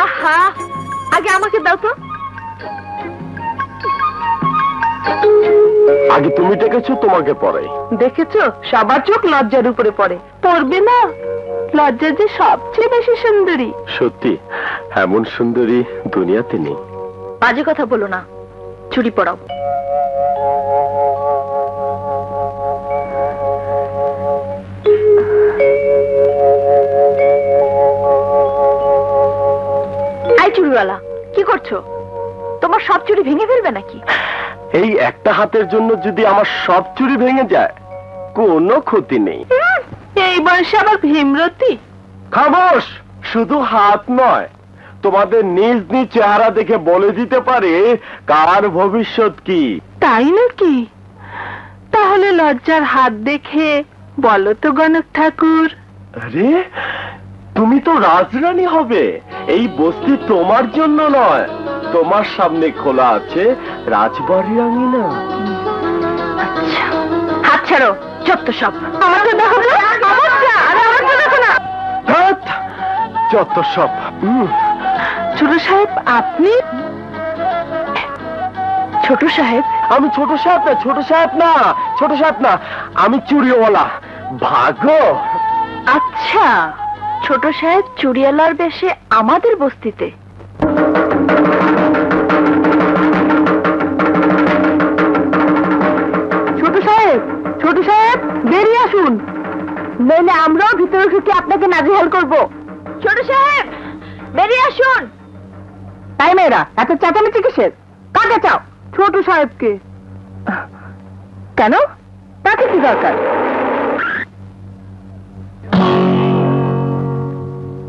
আহা, আগে আমাকে দাও তো। আগে তুমি ডেকেছো, তোমাকে পরে। দেখেছো, সবার চোখ লজ্জার উপরে পড়ে। পড়বে না? লজ্জা যে সবচেয়ে বেশি সুন্দরী। সত্যি, এমন সুন্দরী দুনিয়াতে নেই। বাজে কথা বলো না, চুড়ি পরাও। এই চুড়িওয়ালা, কি করছো? তোমার সব চুড়ি ভেঙে ফেলবে নাকি? এই একটা হাতের জন্য যদি আমার সব চুড়ি ভেঙে যায়, কোনো ক্ষতি নেই। এই বয়সে আবার ভীমরতি? খামোশ! শুধু হাত নয়, তোমাদের নিজ নিজ চেহারা দেখে বলে দিতে পারে কার ভবিষ্যৎ কি। তাই নাকি? তাহলে লজ্জার হাত দেখে বলো তো গণক ঠাকুর। আরে, তুমি তো রাজরানী হবে। এই বস্তি তোমার জন্য নয়, তোমার সামনে খোলা আছে রাজবাড়ির আঙিনা। আচ্ছা, হাত ছাড়ো, যত সব। আমাকে দেখো না, আমাকে, আরে আমাকে দেখো না। ধ্যাৎ, যত সব। ছোট সাহেব, আপনি? ছোট সাহেব? আমি ছোট সাহেব না, ছোট সাহেব না, ছোট সাহেব না, আমি চুড়িওয়ালা। ভাগো। আচ্ছা, ছোট সাহেব চুড়িওয়ালার বেশে আমাদের বস্তিতে। ছোট সাহেব, ছোট সাহেব, বেরিয়ে আসুন, নইলে আমরাও ভিতরে ঢুকে আপনাকে নাজেহাল করব। ছোট সাহেব, বেরিয়ে আসুন। তাই মেয়েরা, এত চেঁচামেচি কিসের? কাকে চাও? ছোট সাহেবকে। কেন? তাকে কি দরকার?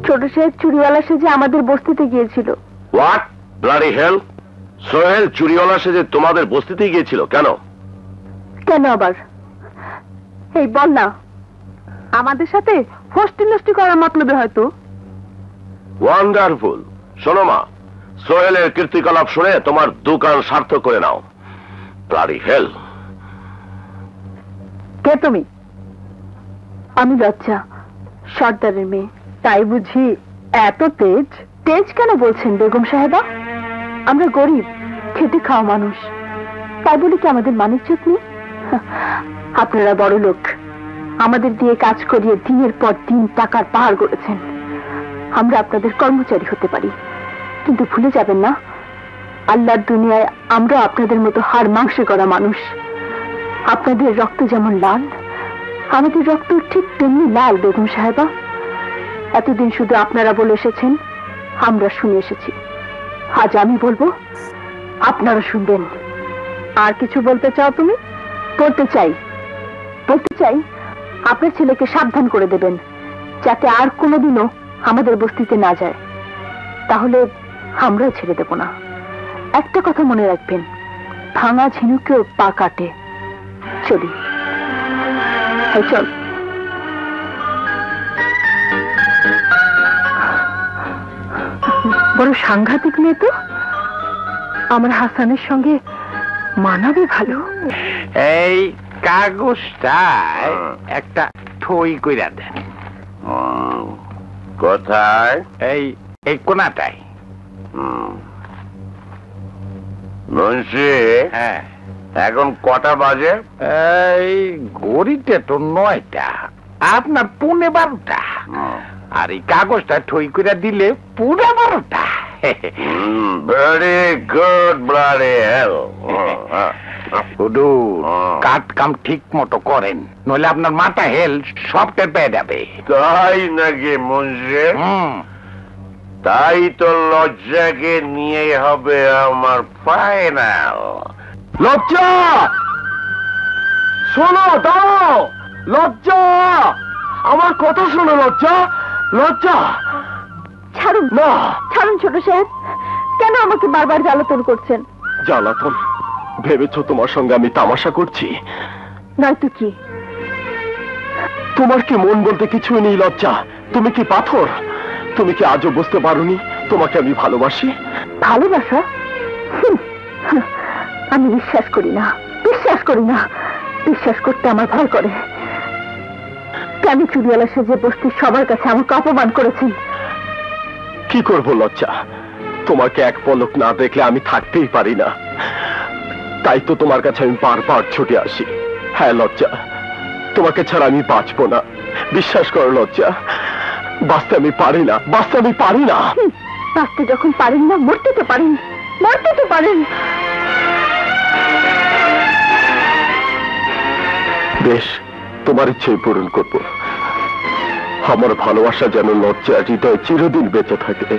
ছোট সাহেব চুরিওয়ালা সেজে আমাদের বস্তিতে গিয়েছিল। হোয়াট ব্লাডি হেল? সোহেল চুরিওয়ালা সেজে তোমাদের বস্তিতে গিয়েছিল কেন? কেন আবার? এই বল না, আমাদের সাথে হোস্টেল নষ্টি করার মতলবে হয়তো। ওয়ান্ডারফুল। শোনো মা, সোহেলের কীর্তিকলাপ শুনে তোমার দোকান সার্থক করে নাও। ব্লাডি হেল। কে তুমি? আমি লজ্জা, সর্দারের মেয়ে। তাই বুঝি এত তেজ? তেজ কেন বলছেন বেগম সাহেবা? আমরা গরিব, খেটে খাওয়া মানুষ, তাই বলি কি আমাদের মানিজ্যত নেই? আপনারা বড় লোক, আমাদের দিয়ে কাজ করিয়ে দিনের পর দিন টাকার পাহাড় গড়েছেন। আমরা আপনাদের কর্মচারী হতে পারি, কিন্তু ভুলে যাবেন না, আল্লাহর দুনিয়ায় আমরা আপনাদের মতো হাড় মাংসে গড়া মানুষ। আপনাদের রক্ত যেমন লাল, আমাদের রক্ত ঠিক তেমনি লাল বেগম সাহেবা। এতদিন শুধু আপনারা বলে এসেছেন, আমরা শুনে এসেছি। আজ আমি বলবো, আপনারা শুনবেন। আর কিছু বলতে চাও তুমি? বলতে চাই আপনার ছেলেকে সাবধান করে দেবেন, যাতে আর কোনোদিনও আমাদের বস্তিতে না যায়। তাহলে আমরাও ছেড়ে দেব না। একটা কথা মনে রাখবেন, ভাঙা ঝিনুকেও পা কাটে। চলি, চল। বড় সাংঘাতিক মেয়ে তো, আমার হাসানের সঙ্গে মানাবে ভালো। এই কাগজটায় একটা ঠই কইরা দেন। কোথায়? এই কোনাটায়। মুন্সি, হ্যাঁ, এখন কটা বাজে? এই ঘড়িতে তো 9টা, আপনার 11:30। আর এই কাগজটা ঠই করে দিলে 12:30। ভেরি গুড ব্লাডি হেল। কাট কাম ঠিক মতো করেন, নইলে আপনার মাথা হেল সব টেপে যাবে। তাই নাকি মুন্সি? তাই তো লজ্জাকে নিয়ে হবে আমার ফাইনাল। লজ্জা, শোনো, দাঁড়াও। লজ্জা, আমার কথা শোনো। লজ্জা, লজ্জা। ছাড়ুন না, ছাড়ুন ছোট সাহেব, কেন আমাকে বারবার জ্বালাতন করছেন? জ্বালাতন ভেবেছো তোমার সঙ্গে আমি তামাশা করছি? নয়তো কি? তোমার কি মন বলতে কিছুই নেই লজ্জা? তুমি কি পাথর? তুমি কি আজও বুঝতে পারোনি তোমাকে আমি ভালোবাসি? ভালোবাসা? আমি বিশ্বাস করি না, বিশ্বাস করি না। বিশ্বাস করতে আমার ভয় করে। কেন চুরিওয়ালা সেজে বস্তির সবার কাছে আমাকে অপমান করেছেন? কি করব লজ্জা, তোমাকে এক পলক না দেখলে আমি থাকতেই পারি না। তাই তো তোমার কাছে আমি বারবার ছুটে আসি। হ্যাঁ লজ্জা, তোমাকে ছাড়া আমি বাঁচবো না। বিশ্বাস করো লজ্জা, বাঁচতে আমি পারি না, বাঁচতে আমি পারি না। বাঁচতে যখন পারেন না, মরতে তো পারেন, মরতে তো পারেন। বেশ, তোমার ইচ্ছেই পূরণ করব। আমার ভালোবাসা যেন লজ্জা হৃদয়ে চিরদিন বেঁচে থাকে।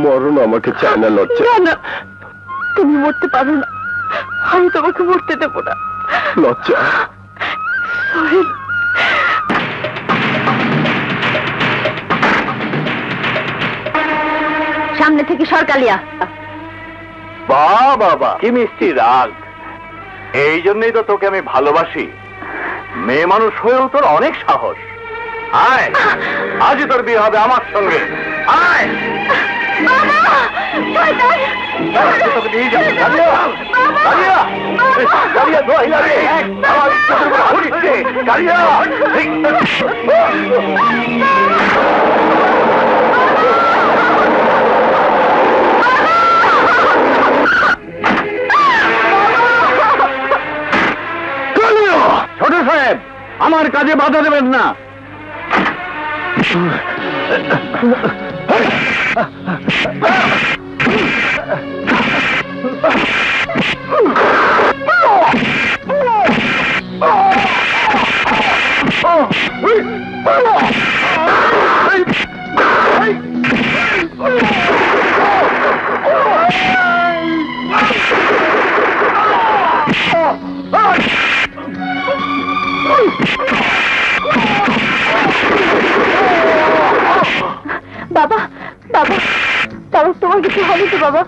মরণ আমাকে চায় না লজ্জা। না, তুমি মরতে পারো না, আমি তোমাকে মরতে দেবো না লজ্জা। সোহেল, সামনে থেকে সরকালিয়া। বাবা কি মিষ্টি রাগ। এই জন্যই তো তোকে আমি ভালোবাসি। মেয়ে মানুষ হয়েও তোর অনেক সাহস। আয়, আজই তোর বিয়ে হবে আমার সঙ্গে। আয়, তোকে নিয়ে যাবো। ছোট সাহেব, আমার কাজে বাধা দেবেন না। বাবা, বাবা, বাবা, তোমার কিছু হবে তো বাবা?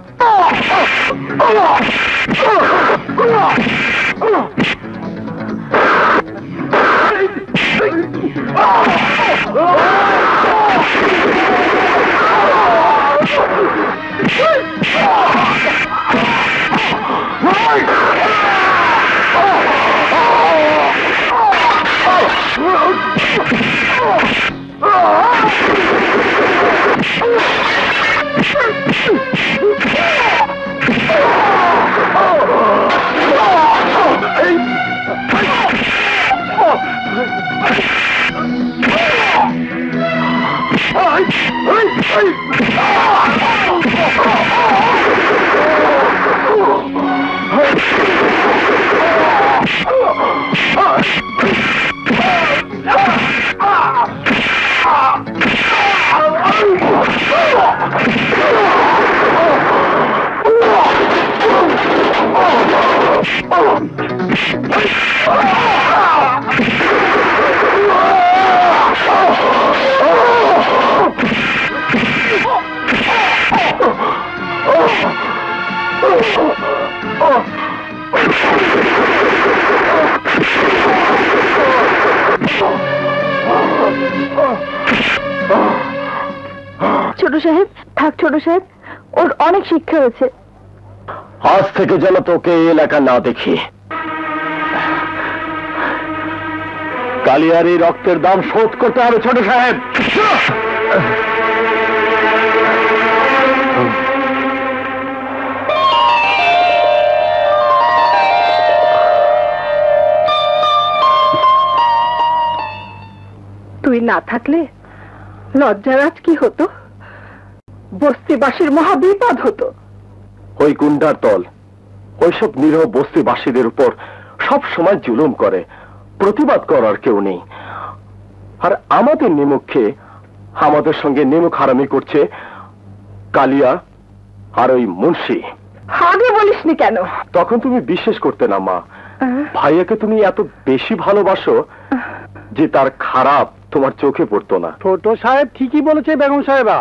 ছোট সাহেব, থাক ছোট সাহেব, ওর অনেক শিক্ষা হয়েছে। আজ থেকে যেন তোকে এই এলাকা না দেখি। কালিয়ার এই রক্তের দাম শোধ করতে হবে ছোট সাহেব। তুই না থাকলে লজ্জার আজ কি হতো? বস্তিবাসীর মহা বিপদ হতো। ওই গুন্ডার দল ওইসব নিরহ বস্তিবাসীদের উপর সব সময় জুলুম করে, প্রতিবাদ করার কেউ নেই। আর আমাদের নিমুখে আমাদের সঙ্গে নিমুখ হারামি করছে কালিয়া আর ওই মুন্সি। আগে বলিসনি কেন? তখন তুমি বিশ্বাস করতে না মা। ভাইয়াকে তুমি এত বেশি ভালোবাসো যে তার খারাপ তোমার চোখে পড়তো না। ছোট সাহেব ঠিকই বলেছে বেগম সাহেবা,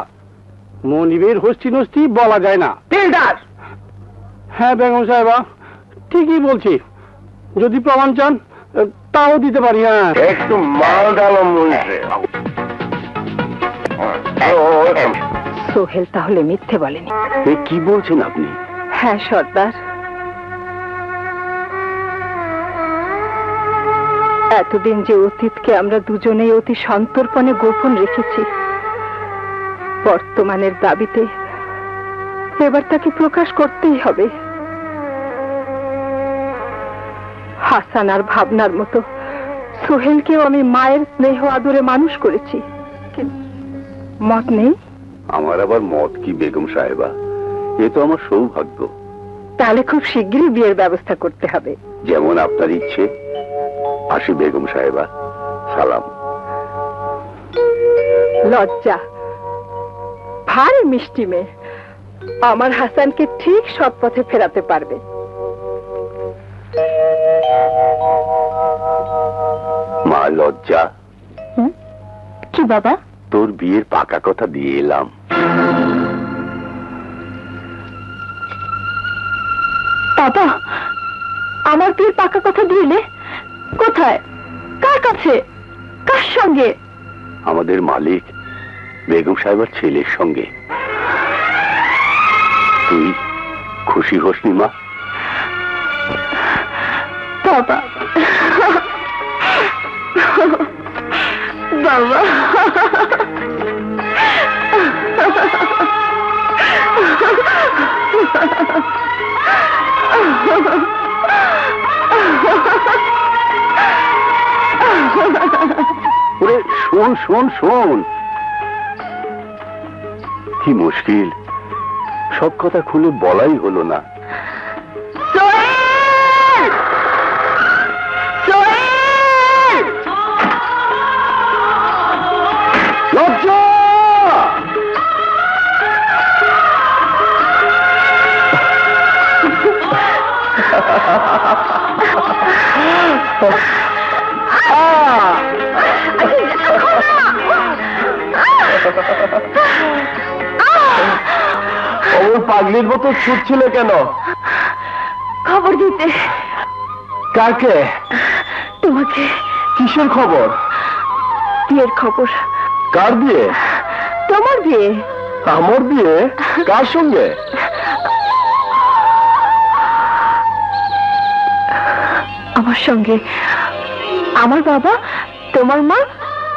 মনিবের হস্তি নস্তি বলা যায় না। দিলদার, হ্যাঁ বেগম সাহেবা ঠিকই বলছি, যদি প্রমাণ চান তাও দিতে পারি। হ্যাঁ একটু মাল ডালো মুন্সি। সোহেল তাহলে মিথ্যে বলেনি? কি বলছেন আপনি? হ্যাঁ সর্দার, এতদিন যে অতীতকে আমরা দুজনেই অতি সন্তর্পণে গোপন রেখেছি, বর্তমানের দাবিতে এবার তাকে প্রকাশ করতেই হবে। হাসান আর ভাবনার মতো সোহেলকেও আমি মায়ের স্নেহ আদরে মানুষ করেছি। মত নেই? আমার আবার মত কি বেগম সাহেবা, এ তো আমার সৌভাগ্য। তাহলে খুব শীঘ্রই বিয়ের ব্যবস্থা করতে হবে। যেমন আপনার ইচ্ছে। আসি বেগম সাহেবা, সালাম। লজ্জা, ভারী মিষ্টি মেয়ে, আমার হাসানকে ঠিক সৎ পথে ফেরাতে পারবে। মা লজ্জা, কি বাবা? তোর বিয়ের পাকা কথা দিয়ে এলাম। বাবা, আমার বিয়ের পাকা কথা দিলে? কোথায়, কার কাছে, কার সঙ্গে? আমাদের মালিক বেগম সাহেবের ছেলের সঙ্গে। তুই খুশি হোসনি মা? বাবা, বাবা, শোন শোন শোন, কি মুশকিল, সব কথা খুলে বলাই হলো না। লজ্জা! পাগলির মতো ছুটছিল কেন? খবর দিতে। কাকে? তোমাকে। কিসের খবর? বিয়ের খবর। কার বিয়ে? তোমার বিয়ে। আমার বিয়ে? কার সঙ্গে? আমার সঙ্গে। আমার বাবা, তোমার মা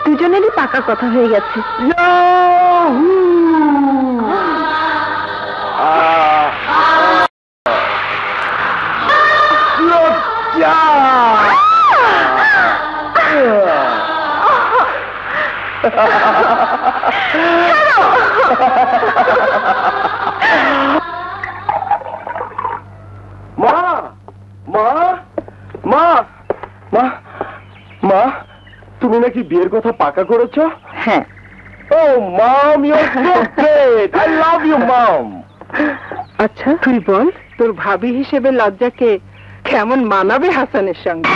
দুজনেরই পাকা কথা হয়ে গেছে। মা মা মা মা মা, তুমি নাকি বিয়ের কথা পাকা করেছো? হ্যাঁ। Oh mom, you are so great, I love you mom. আচ্ছা তুই বল, তোর ভাবি হিসেবে লজ্জাকে কেমন মানাবে হাসানের সঙ্গে?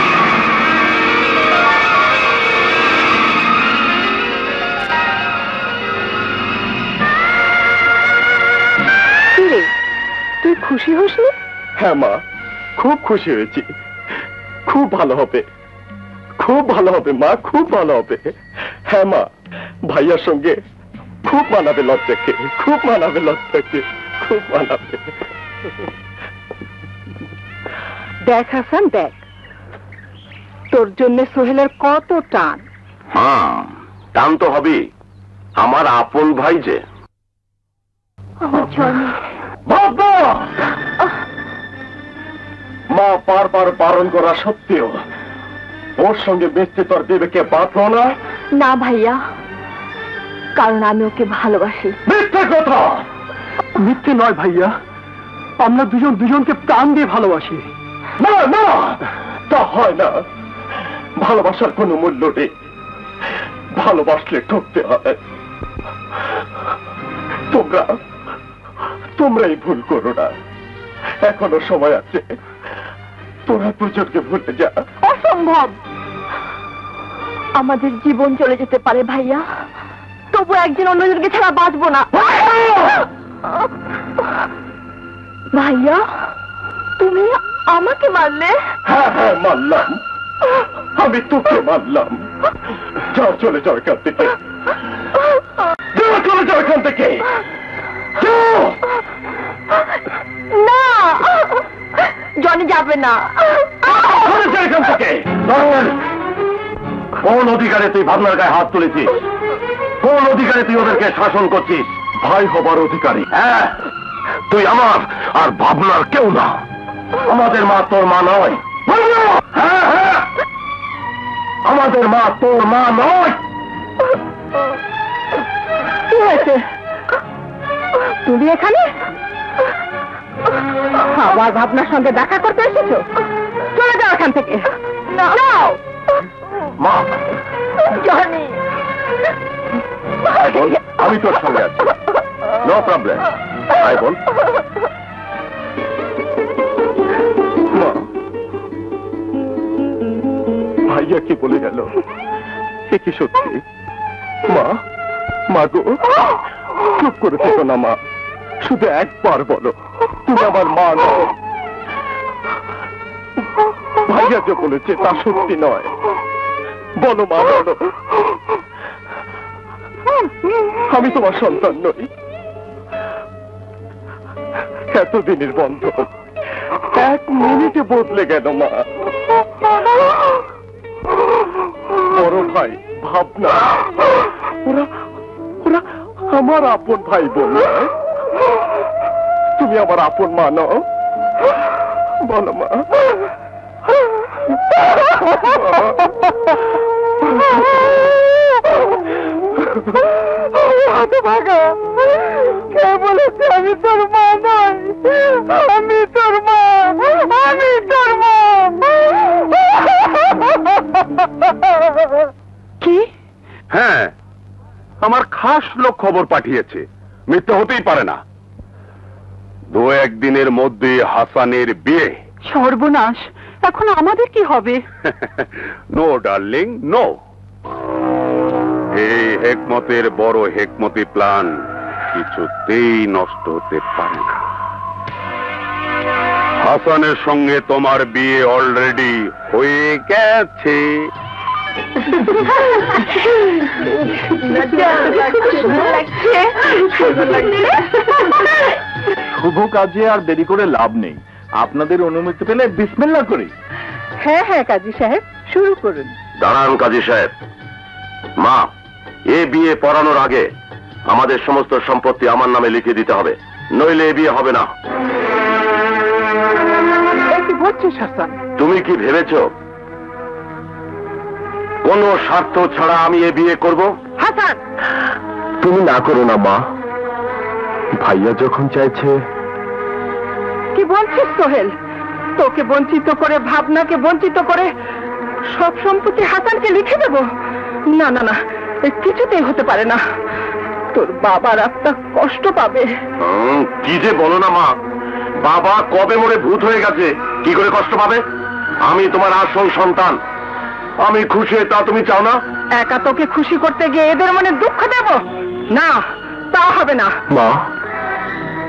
তুই খুশি হসনি? হ্যাঁ মা, খুব খুশি হয়েছি। খুব ভালো হবে, খুব ভালো হবে মা, খুব ভালো হবে। হ্যাঁ মা, ভাইয়ার সঙ্গে খুব মানাবে লজ্জাকে, খুব মানাবে লজ্জাকে, খুব মানাবে। দেখ হাসান, দেখ তোর জন্য সোহেলের কত টান। হ্যাঁ, টান তো হবে, আমার আপন ভাই যে। আমার জন্ম। বাবা! মা বারবার বারণ করা সত্ত্বেও ওর সঙ্গে বেঁচতে তোর বিবেকে বাঁধলো না? না ভাইয়া, কারণ আমি ওকে ভালোবাসি। মিথ্যে কথা। মিথ্যে নয় ভাইয়া, আমরা দুজন দুজনকে প্রাণ দিয়ে ভালোবাসি। না না, তা হয় না। ভালোবাসার কোনো মূল্য নেই, ভালোবাসলে ঠকতে হয়। তোমরাই ভুল করো না, এখনো সময় আছে। তোরা দুজনকে ভুলে যা। অসম্ভব, আমাদের জীবন চলে যেতে পারে ভাইয়া, তবু একজন অন্যজনকে ছাড়া বাঁচবো না। ভাইয়া, তুমি আমাকে মারলে? হ্যাঁ হ্যাঁ মারলাম, আমি তোকে মারলাম। যাও, চলে যাও এখান থেকে, চলে যাও এখান থেকে। না, জনি যাবে না। চলে যাও এখান থেকে। কোন অধিকারে তুই ভাবনার গায়ে হাত তুলেছিস? কোন অধিকারে তুই ওদেরকে শাসন করছিস? ভাই হবার অধিকারী। হ্যাঁ, তুই আমার আর ভাবনার কেউ না। আমাদের মা তোর মা নয়। হ্যাঁ হ্যাঁ, আমাদের মা তোর মা নয়। কি হয়েছে? তুমি এখানে আবার ভাবনার সঙ্গে দেখা করতে এসেছো? চলে যাও এখান থেকে। যাও। মা, জনি, আয় বল, আমি তোর সঙ্গে আছি, নো প্রবলেম। আয় বল। মা, ভাইয়া কি বলে গেল? সে কি সত্যি? মা, মা গো, চুপ করে থেকো না মা, শুধু একবার বলো তুমি আমার মা নও। ভাইয়া যে বলেছে তা সত্যি নয়, বলো মা, বলো আমি তোমার সন্তান নই। এতদিনের বন্ধন 1 মিনিটে বদলে গেল মা। বড় ভাই ভাবনা, ওরা ওরা আমার আপন ভাই বোন। তুমি আমার আপন মা নও, বলো মা। কে বলেছে আমি তোর মা নই? আমি তোর মা, আমি তোর মা। কি? হ্যাঁ, আমার খাস লোক খবর পাঠিয়েছে, মিথ্যে হতেই পারে না। 2-1 দিনের মধ্যে হাসানের বিয়ে। সর্বনাশ, এখন আমাদের কি হবে? No darling, no. এই হেকমতের বড় হেকমতি প্ল্যান কিছুতেই নষ্ট হতে পারে না। হাসানের সঙ্গে তোমার বিয়ে অলরেডি হয়ে গেছে। শুভ কাজে আর দেরি করে লাভ নেই, আপনাদের অনুমতি পেলে বিসমিল্লাহ করি। হ্যাঁ হ্যাঁ কাজী সাহেব, শুরু করুন। দাঁড়ান কাজী সাহেব। মা, এ বিয়ে পড়ানোর আগে আমাদের সমস্ত সম্পত্তি আমার নামে লিখে দিতে হবে, নইলে এ বিয়ে হবে না। কি বলছিস হাসান? তুমি কি ভেবেছ কোনো স্বার্থ ছাড়া আমি এ বিয়ে করব? হাসান, তুমি না করো না মা, ভাইয়া যখন চাইছে। কি বলছিস সোহেল? তোকে বঞ্চিত করে, ভাবনাকে বঞ্চিত করে সব সম্পত্তি হাসানকে লিখে দেব? না না না, কিছুতেই হতে পারে না। তোর বাবার আত্মা কষ্ট পাবে। কি যে বলো না মা, বাবা কবে মরে ভূত হয়ে গেছে, কি করে কষ্ট পাবে? আমি তোমার আসল সন্তান, আমি খুশি, তা তুমি চাও না? একা তোকে খুশি করতে গিয়ে এদের মনে দুঃখ দেব না, তা হবে না। মা,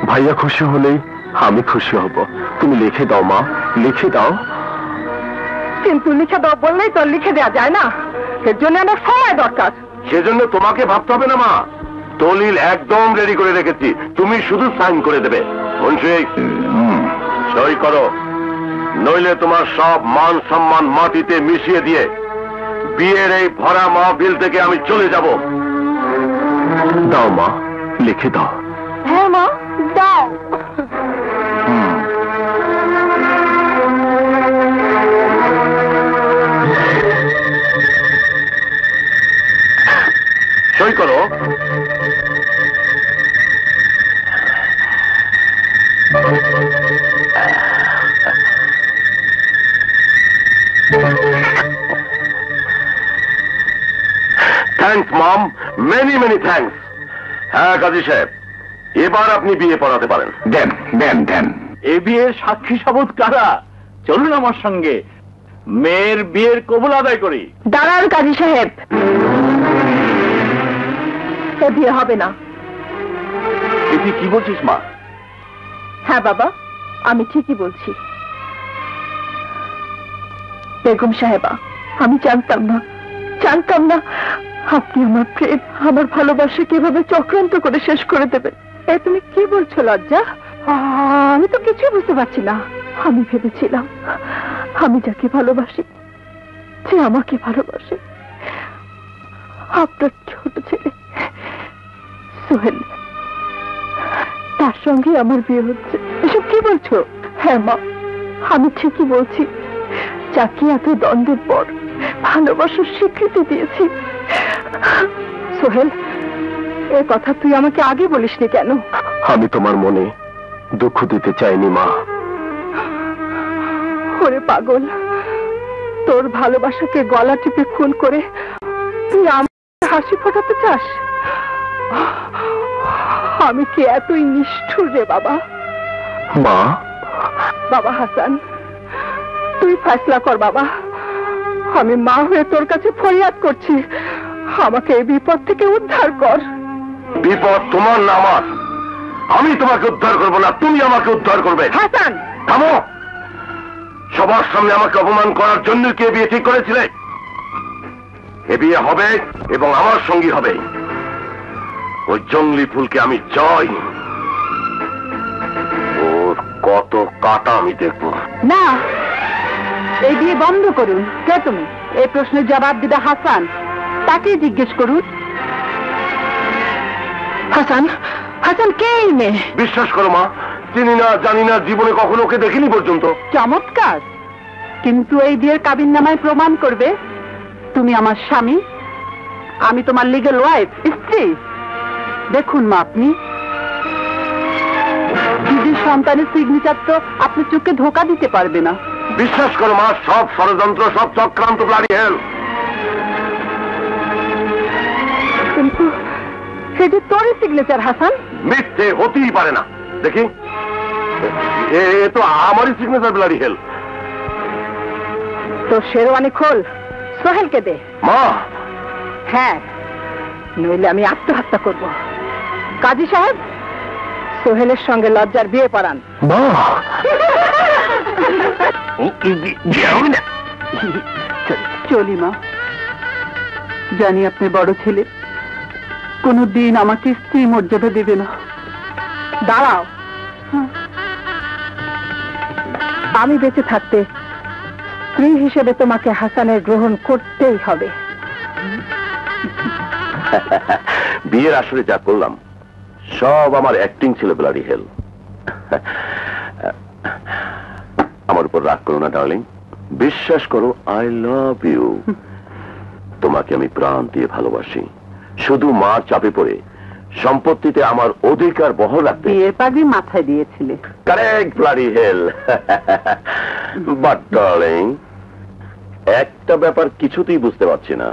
ভাইয়া খুশি হলেই আমি খুশি হব। তুমি লিখে দাও মা, লিখে দাও। কিন্তু লিখে দাও বললেই তো লিখে দেওয়া যায় না, এর জন্য অনেক সময় দরকার। সেজন্য তোমাকে ভাবতে হবে না মা, দলিল একদম রেডি করে রেখেছি, তুমি শুধু সাইন করে দেবে। মুন্সি, সই করো, নইলে তোমার সব মান সম্মান মাটিতে মিশিয়ে দিয়ে বিয়ের এই ভরা মাহফিল থেকে আমি চলে যাব। দাও মা, লিখে দাও। হ্যাঁ মা, দাও। সই করো। Many many thanks. হ্যাঁ কাজী সাহেব, এবার আপনি বিয়ে পড়াতে পারেন। দেন দেন দেন। এ বিয়ের সাক্ষী শপথ কারা? চলুন আমার সঙ্গে, মেয়ের বিয়ের কবুল আদায় করি। দাঁড়ান কাজী সাহেব, এ বিয়ে হবে না। তুই কি বলছিস মা? হ্যাঁ বাবা, আমি ঠিকই বলছি। বেগম সাহেবা, আমি জানতাম না আপনি আমার প্রেম, আমার ভালোবাসা কিভাবে চক্রান্ত করে শেষ করে দেবেন। তুমি কি বলছো লজ্জা? আমি তো কিছুই বুঝতে পারছি না। আমি ভেবেছিলাম আমি যাকে ভালোবাসি সে আমাকে ভালোবাসে। আপনার ছোট ছেলে সোহেল, তার সঙ্গে আমার বিয়ে হচ্ছে। এসব কি বলছো? হ্যাঁ মা, আমি ঠিকই বলছি। যাকে এত দ্বন্দ্বের পর ভালোবাসার স্বীকৃতি দিয়েছি। সোহেল, এ কথা তুই আমাকে আগে বলিসনি কেন? আমি তোমার মনে দুঃখ দিতে চাইনি মা। ওরে পাগল, তোর ভালোবাসাকে গলা টিপে খুন করে তুই আমার হাসি ফোটাতে চাস? আমি কি এতই নিষ্ঠুর রে বাবা? মা, বাবা হাসান, তুই ফয়সলা কর বাবা। আমি মা হয়ে তোর কাছে ফরিয়াদ করছি, আমাকে এই বিপদ থেকে উদ্ধার কর। বিপদ তোমার না আমার। আমি তোমাকে উদ্ধার করবো না, তুমি আমাকে উদ্ধার করবে। হাসান, থামো। সবার সামনে আমাকে অপমান করার জন্য কি এ বিয়ে ঠিক করেছিলে? এ বিয়ে হবে এবং আমার সঙ্গী হবে। ওই জঙ্গলি ফুলকে আমি চাই, ওর কত কাটা আমি দেখবো। না, এই বিয়ে বন্ধ করুন। কে তুমি? এই প্রশ্নের জবাব দিবে হাসান, তাকে জিজ্ঞেস করুন। হাসান, হাসান কে এই মেয়ে? বিশ্বাস করো মা, চিনি না, জানি না, জীবনে কখনো ওকে দেখিনি পর্যন্ত। চমৎকার, কিন্তু এই বিয়ের কাবিননামায় প্রমাণ করবে তুমি আমার স্বামী, আমি তোমার লিগ্যাল ওয়াইফ, স্ত্রী। দেখুন মা, আপনি দিদির সন্তানের সিগনেচার তো আপনি চোখে ধোকা দিতে পারবে না। বিশ্বাস করো মা, সব ষড়যন্ত্র, সব চক্রান্ত, ব্লাডি হেল। কিন্তু সেটি তোরই সিগনেচার হাসান। মিথ্যে হতেই পারে না। দেখি, এ তো আমারই সিগনেচার, ব্লাডি হেল। তো শেরওয়ানি খোল, সোহেলকে দে। মা, হ্যাঁ, নইলে আমি আত্মহত্যা করব। কাজী সাহেব, সোহেলের সঙ্গে লজ্জার বিয়ে পড়ান। মা, চলি মা, জানি আপনি বড় ছেলে, কোনদিন আমাকে স্ত্রী মর্যাদা দেবে না। দাঁড়াও, আমি বেঁচে থাকতে স্ত্রী হিসেবে তোমাকে হাসানের গ্রহণ করতেই হবে। বিয়ের আসরে যা করলাম সব আমার অ্যাক্টিং ছিল, ব্লাডি হেল। আমার উপর রাগ করো না ডার্লিং, বিশ্বাস করো, আই লাভ ইউ। তোমাকে আমি প্রাণ দিয়ে ভালোবাসি। শুধু মার চাপে পড়ে সম্পত্তিতে আমার অধিকার বহাল রাখতে বিয়ের পাগড়ি মাথায় দিয়েছিলে। Correct, bloody hell. But darling, একটা ব্যাপার কিছুতেই বুঝতে পারছি না,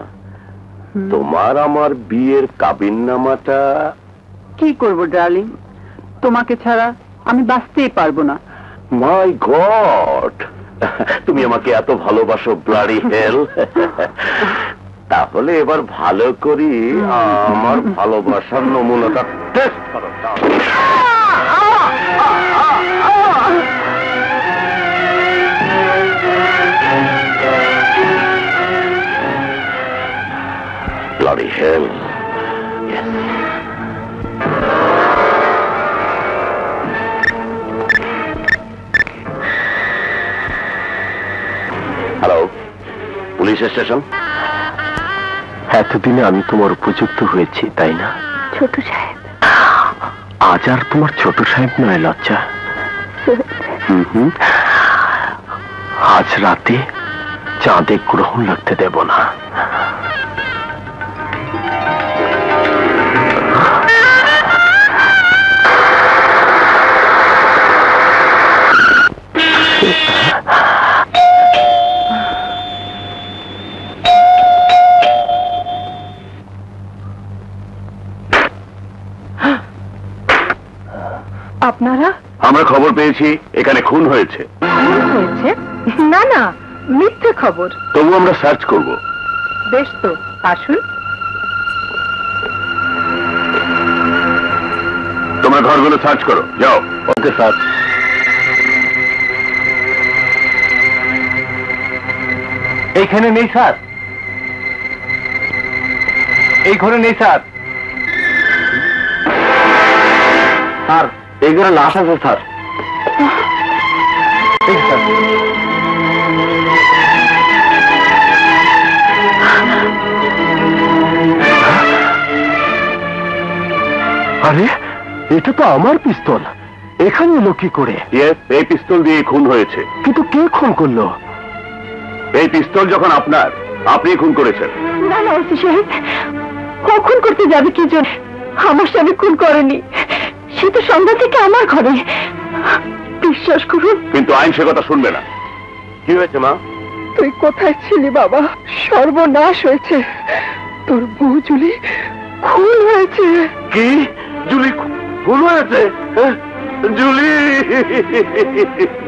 তোমার আমার বিয়ের কাবিননামাটা কি করব ডার্লিং, তোমাকে ছাড়া আমি বাঁচতেই পারবো না। মাই গড, তুমি আমাকে এত ভালোবাসো, ব্লাডি হেল। তাহলে এবার ভালো করি আমার ভালোবাসার নমুনাটা টেস্ট করো। Bloody hell. Hello, police station. এতদিনে আমি তোমার উপযুক্ত হয়েছি, তাই না ছোট সাহেব? আজ আর তোমার ছোট সাহেব নয় লজ্জা। আজ রাতে চাঁদে গ্রহণ লাগতে দেব না। আপনারা? আমরা খবর পেয়েছি এখানে খুন হয়েছে। খুন হয়েছে? না না, মিথ্যে খবর। তবু আমরা সার্চ করব। বেশ তো, আসুন। তোমরা ঘরগুলো সার্চ করো, যাও। Okay sir. এইখানে নেই স্যার, এই ঘরে নেই স্যার। স্যার এই ঘরে লাশ আছে স্যার। ঠিক স্যার। আরে এটা তো আমার পিস্তল, এখানে এলো কি করে? এই পিস্তল দিয়ে খুন হয়েছে। কিন্তু কে খুন করলো? এই পিস্তল যখন আপনার, আপনি খুন করেছেন। না না ওসি সাহেব, ও খুন করতে যাবে কি জন্য? আমার স্বামী খুন করেনি, সে তো সন্ধ্যা থেকে আমার ঘরে। বিশ্বাস করুন। কিন্তু আইন সে কথা শুনবে না। কি হয়েছে মা? তুই কোথায় ছিলি বাবা? সর্বনাশ হয়েছে, তোর বউ জুলি খুন হয়েছে। কি? জুলি খুন হয়েছে? জুলি,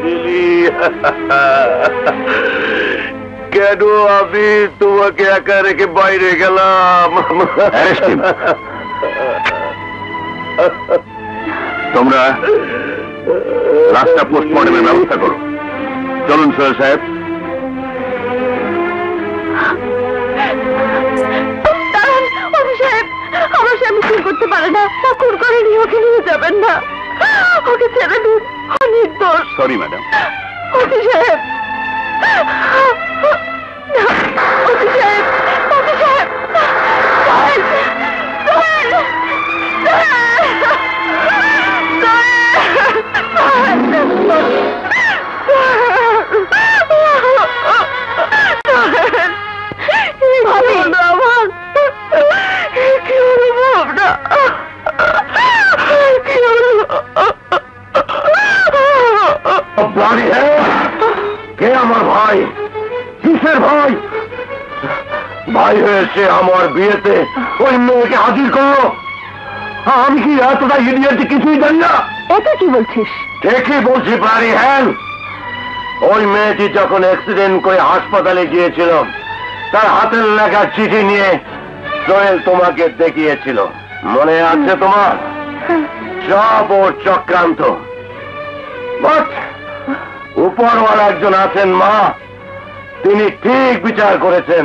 জুলি, কেন আমি তোমাকে একা রেখে বাইরে গেলাম? তোমরা লাশটা পোস্টমর্টমের ব্যবস্থা করো। চলুন সোহেল সাহেব। আমার স্বামী খুন করতে পারে না, খুন করেনি, ওকে নিয়ে যাবেন না, ওকে ছেড়ে দিন, নির্দোষ। Sorry madam. ওসি সাহেব, ওসি সাহেব, ওসি সাহেব, কে আমার ভাই? কিসের ভাই? ভাই হয়েছে আমার বিয়েতে ওই মেয়েকে হাজির করলো। আমি কি এতটা ইডিয়েট কিছুই জানি না? এটা কি বলছিস? ঠিকই বলছি প্রাণী। হ্যাঁ, ওই মেয়েটি যখন অ্যাক্সিডেন্ট করে হাসপাতালে গিয়েছিল, তার হাতের লেখা চিঠি নিয়ে সোহেল তোমাকে দেখিয়েছিল, মনে আছে তোমার? সব ওর চক্রান্ত। বাট উপরওয়ালা একজন আছেন মা, তিনি ঠিক বিচার করেছেন।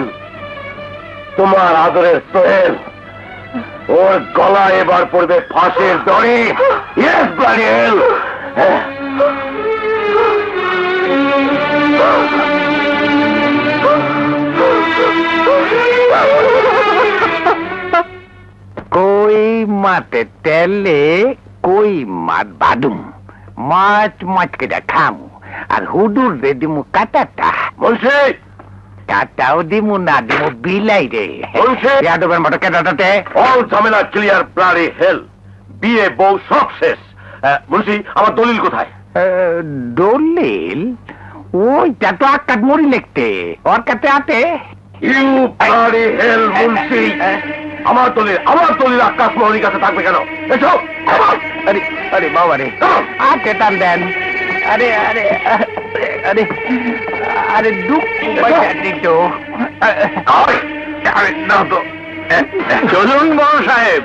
তোমার আদরের সোহেল, ওর গলায় এবার পড়বে ফাঁসির দড়ি। ইয়েস ব্লাডি হেল। কই মাতে তেলে কই মাত বাদুম, মাছ মাছ কেটা খামু, আর হুডুর রে দিমু কাটাটা। বলছি কাটাও দিমু না দিমু বিলাই রে। বলছে ইয়াদবের মতো কেটাটাতে অল ঝামেলা ক্লিয়ার ব্লাডি হেল। বিয়ে বউ সব শেষ। বলছি আমার দলিল কোথায়? দলিল ওইটা তো আকাট মরি লিখতে ওর কাছে আতে। ইউ ব্লাডি হেল মুন্সি, আমার দলিল আকাশ মোহনীর কাছে থাকবে কেন? এসো। আরে আরে বাবা রে, আতে টান দেন। আরে আরে আরে আরে দুঃখ দিত। চলুন বড় সাহেব,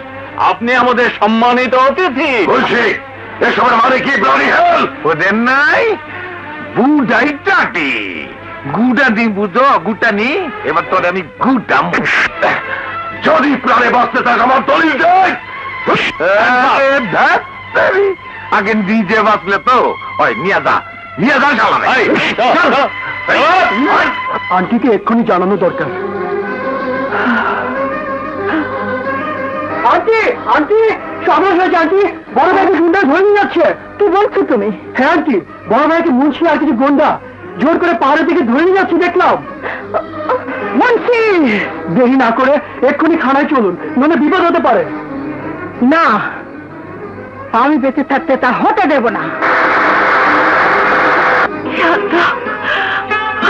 আপনি আমাদের সম্মানিত অতিথি। বলছি এসবের মানে কি ব্লাডি হেল? ওদের নাই বুড়াই টাটি গুটা দি বুঝো গুটা নি। এবার তোর আমি গুটাম। যদি প্রাণে বাঁচতে থাক আমার দলিল দেয়। আগে নিজে বাঁচলে তো হয় নিয়ে যা চালাবে। আন্টিকে এক্ষুনি জানানো দরকার। আন্টি আন্টি সমস্যা হয়েছে আন্টি, বড় ভাইকে গুন্ডা ধরে নিয়ে যাচ্ছে। কি বলছো তুমি? হ্যাঁ আন্টি, বড় ভাইকে মুন্সি আর কিছু গুন্ডা জোর করে পাহাড়ের দিকে ধরে নিয়ে যাচ্ছে দেখলাম। মুন্সি, দেরি না করে এক্ষুনি থানায় চলুন, নইলে বিপদ হতে পারে। না, আমি বেঁচে থাকতে তা হতে দেব না।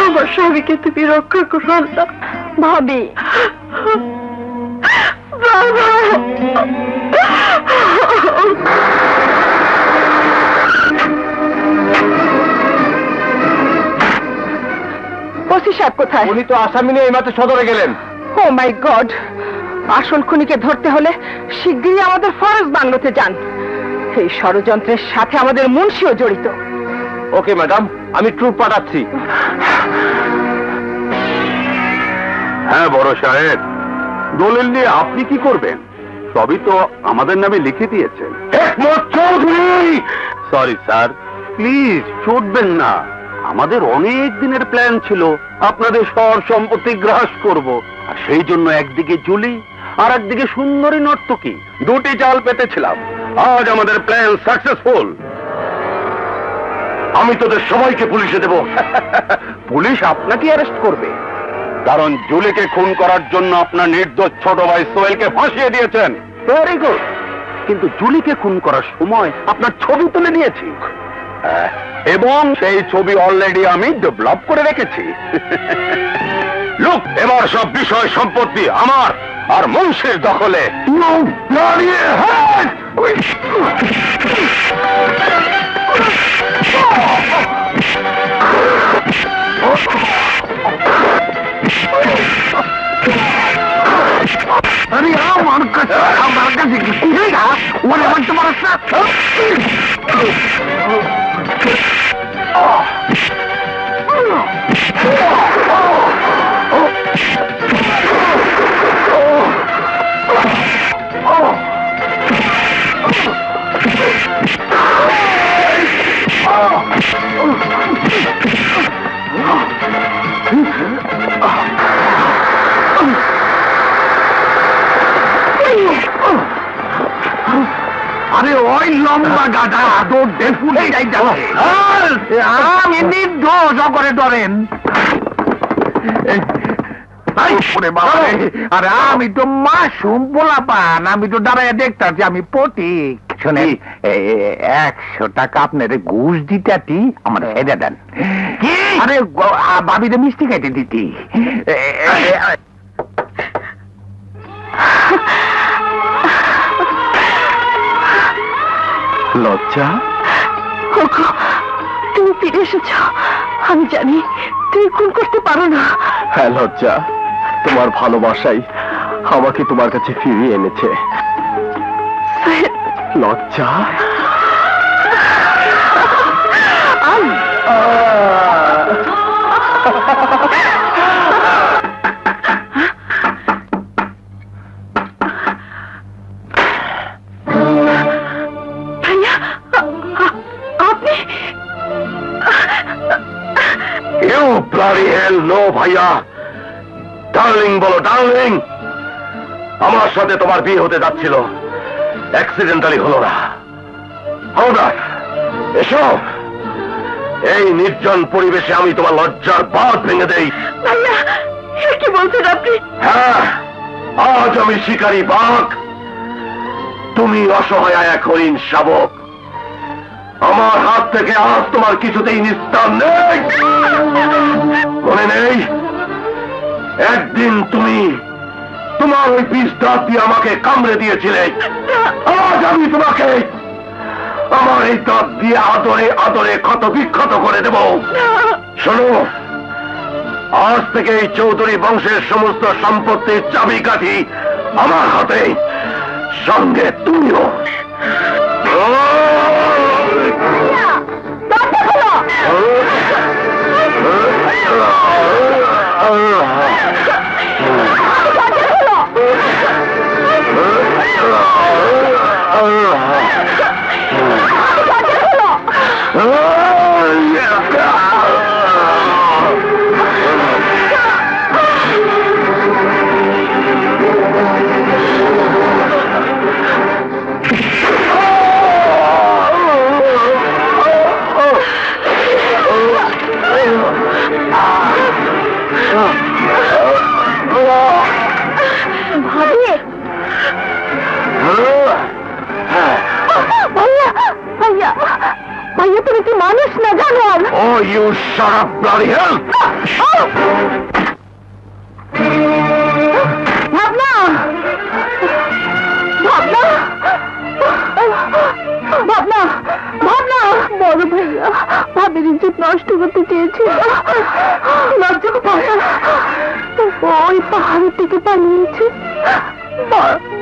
আমার স্বামীকে তুমি রক্ষা করো আল্লাহ। ভাবি, বাবা ওসি সাহেব কোথায়? উনি তো আসামি নিয়ে এইমাত্র সদরে গেলেন। ও মাই গড, আসল খুনিকে ধরতে হলে শিগগিরই আমাদের ফরেস্ট বাংলোতে যান। এই ষড়যন্ত্রের সাথে আমাদের মুন্সিও জড়িত। ওকে ম্যাডাম, আমি ট্রুপ পাঠাচ্ছি। হ্যাঁ বড় সাহেব, দলিল নিয়ে আপনি কি করবেন? সবই তো আমাদের নামে লিখে দিয়েছেন। সরি স্যার, প্লিজ ছুটবেন না। আমাদের অনেক দিনের প্ল্যান ছিল আপনাদের শহর সম্পত্তি গ্রাস করব, আর সেই জন্য একদিকে জুলি আর একদিকে সুন্দরী নর্তকী, দুটি চাল পেতেছিলাম। আজ আমাদের প্ল্যান সাকসেসফুল। আমি তোদের সবাইকে পুলিশে দেব। পুলিশ আপনাকে অ্যারেস্ট করবে, কারণ জুলিকে খুন করার জন্য আপনার নির্দোষ ছোট ভাই সোহেলকে ফাঁসিয়ে দিয়েছেন। Very good. কিন্তু জুলিকে খুন করার সময় আপনার ছবি তুলে নিয়েছি, এবং সেই ছবি অলরেডি আমি ডেভেলপ করে রেখেছি। লোক, এবার সব বিষয় সম্পত্তি আমার আর মুন্সির দখলে। अरे আমার কাছে কি কুড়েগা? ওরে বলতে পারছ না? আরে ওই লম্বা গাধা দৌড়ে ফুলে যাইতে আমি নির্দোষ করে ডরেন। আরে আমি তো মাসুম পোলাপান, আমি তো দাঁড়ায় দেখতেছি আমি পথিক। শোনেন, 100 টাকা আপনার ঘুষ দিতে আমার হেদে দেন। আরে ভাবিতে মিষ্টি খাইতে দিতি। লজ্জা, তুমি ফিরে এসেছ। আমি জানি তুমি খুন করতে পারো না। হ্যাঁ লজ্জা, তোমার ভালোবাসাই আমাকে তোমার কাছে ফিরিয়ে এনেছে। লজ্জা, নো ভাইয়া, ডার্লিং বলো ডার্লিং। আমার সাথে তোমার বিয়ে হতে যাচ্ছিল, অ্যাক্সিডেন্টালি হলো না। এসো, এই নির্জন পরিবেশে আমি তোমার লজ্জার বাঁধ ভেঙে দেই। ভাইয়া, কি বলছেন আপনি? হ্যাঁ, আজ আমি শিকারী বাঘ, তুমি অসহায় এক হরিণ শাবক। আমার হাত থেকে আজ তোমার কিছুতেই নিস্তার নেই। মনে নেই একদিন তুমি তোমার ওই বিষ দাঁত দিয়ে আমাকে কামড়ে দিয়েছিলে? আজ আমি তোমাকে আমার এই দাঁত দিয়ে আদরে আদরে ক্ষত বিক্ষত করে দেব। শোনো, আজ থেকে এই চৌধুরী বংশের সমস্ত সম্পত্তির চাবিকাঠি আমার হাতে, সঙ্গে তুমিও। ভাইয়া, তুমি কি মানুষ না জানোয়ার? Oh, you shut up, bloody hell! ভাবনা, ভাবনা, ভাবনা, ভাবনা, বড় ভাইয়া, ভাবনা। স্বামীর ইজ্জত নষ্ট করতে চেয়েছে। লজ্জা পায় ওই পাহাড়ের থেকে পালিয়েছে।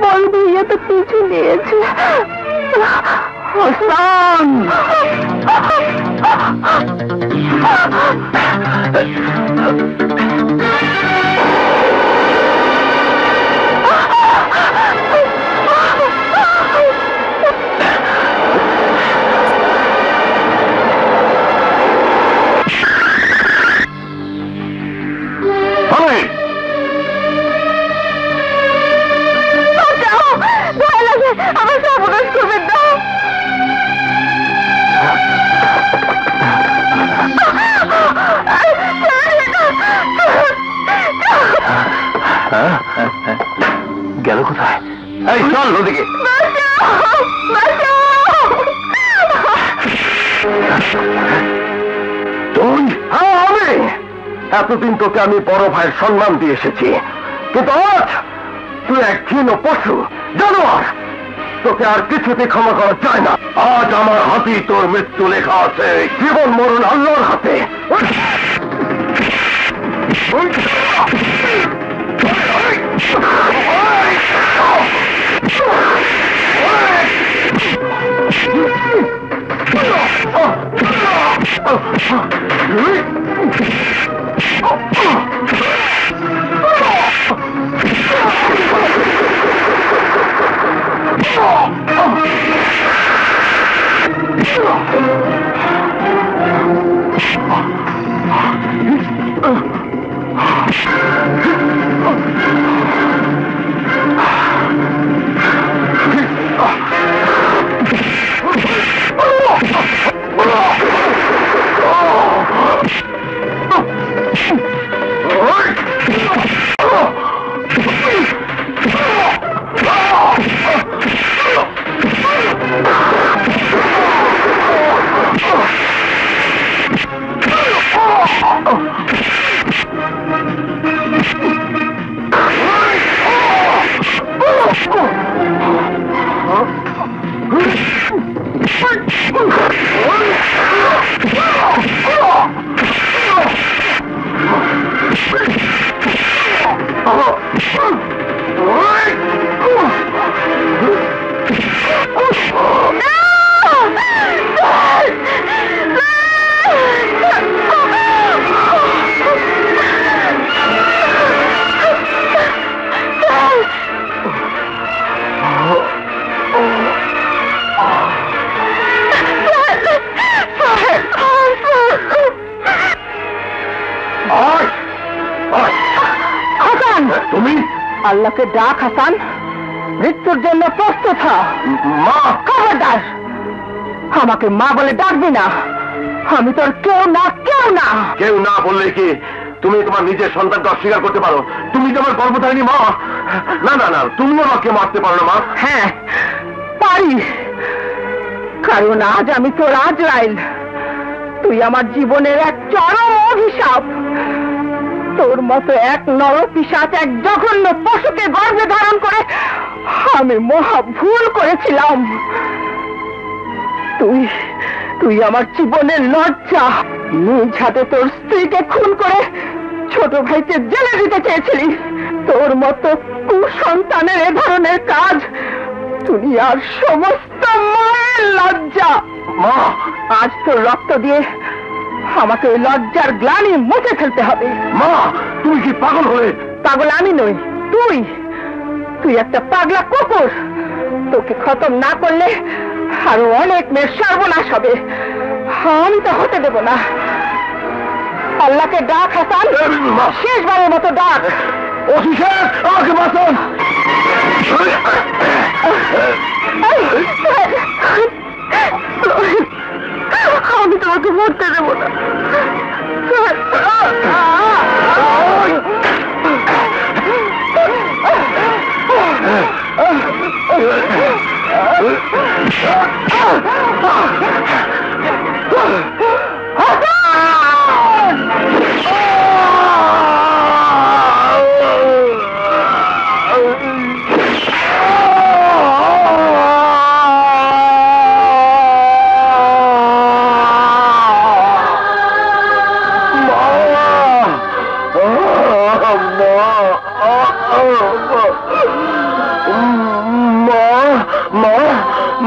বড় ভাইয়া তো পিছু নিয়েছে। হাসান আমার সর্বনাশ করবেন না। গেল কোথায়? এই চল ওদিকে। তুই? হ্যাঁ আমি। এতদিন তোকে আমি বড় ভাইয়ের সম্মান দিয়ে এসেছি, কিন্তু আজ তুই এক ঘৃণ পশু, জানোয়ার। তোকে আর কিছুতে ক্ষমা করা যায় না। আজ আমার হাতেই তোর মৃত্যু লেখা আছে। জীবন মরণ আল্লাহর হাতে। আল্লাহকে ডাক হাসান, মৃত্যুর জন্য প্রস্তুত হ। মা খবরদার, আমাকে মা বলে ডাকবি না। আমি তোর কেউ না, কেউ না। কেউ না বললে কি তুমি তোমার নিজের সন্তানকে অস্বীকার করতে পারো? তুমি তো আমার গর্ভধারিণী মা। না না না, তুমি আমাকে মারতে পারো না মা। হ্যাঁ পারি, কারণ আজ আমি তোর আজরাইল। তুই আমার জীবনের এক চরম অভিশাপ। তোর মতো এক নরপিশাচ, এক জঘন্য পশুকে গর্ভে ধারণ করে আমি মহা ভুল করেছিলাম। তুই আমার জীবনের লজ্জা। নিজ হাতে তোর স্ত্রীকে খুন করে ছোট ভাইকে জেলে দিতে চেয়েছিলি। তোর মতো কুসন্তানের এ ধরনের কাজ দুনিয়ার সমস্ত মায়ের লজ্জা। মা, আজ তোর রক্ত দিয়ে আমাকে ওই লজ্জার গ্লানি মুছে ফেলতে হবে। মা, তুমি কি পাগল হলে? পাগল আমি নই, তুই একটা পাগলা কুকুর। তোকে খতম না করলে আরো অনেক মেয়ের সর্বনাশ হবে। আমি তো হতে দেব না। আল্লাহকে ডাক হাসান, শেষবারের মতো ডাক। অফিসার, আমাকে বাঁচান। আমি তোমাকে মরতে দেব না।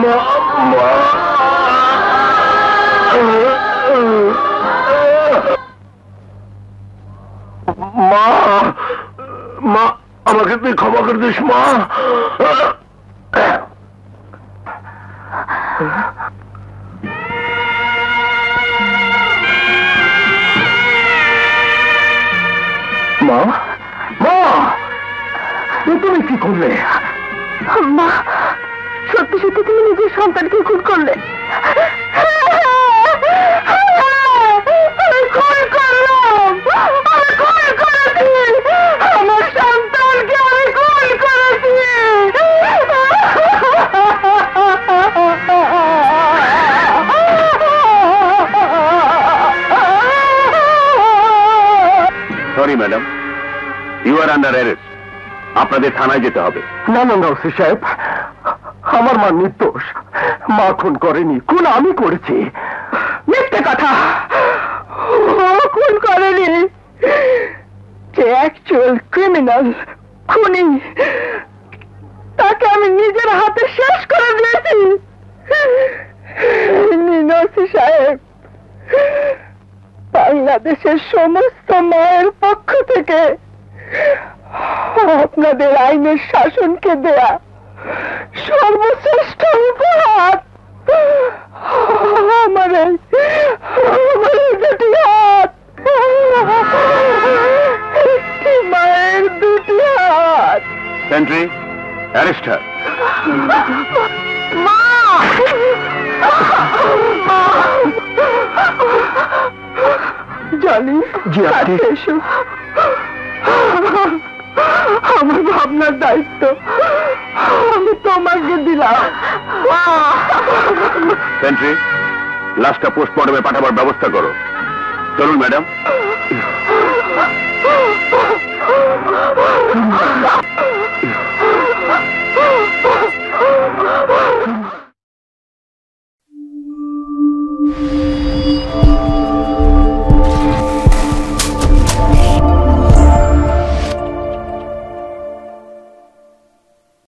মা মা আমাকে তুই ক্ষমা করে দিস মা। মা মা তুমি কি করলে? মা, সত্যি সত্যি তুমি নিজের সন্তানকে খুন করলে? আমি খুন করলাম, আমি খুন করেছি, আমার সন্তানকে আমি খুন করেছি। Sorry madam, you are under arrest. আপনাদের থানায় যেতে হবে। না না না ওসি সাহেব, আমার মা নির্দোষ, মা খুন করেনি, খুন আমি করেছি। মিথ্যে কথা, ও খুন করেনি। যে অ্যাকচুয়াল ক্রিমিনাল, খুনি, তাকে আমি নিজের হাতে শেষ করে দিয়েছি। নিনসি সাহেব, বাংলাদেশের সমস্ত মায়ের পক্ষ থেকে আপনাদের আইনের শাসনকে দেয়া সর্বশ্রেষ্ঠ উপহার আমার দুটি হাত, একটি মায়ের দুটি হাত। সেন্ট্রি, অ্যারেস্ট হার। মা, জানি জি, আপনি? এসো, আমার ভাবনার দায়িত্ব আমি তোমাকে দিলাম। সেন্ট্রি, লাশটা পোস্টমর্টমে পাঠাবার ব্যবস্থা করো। চলুন ম্যাডাম।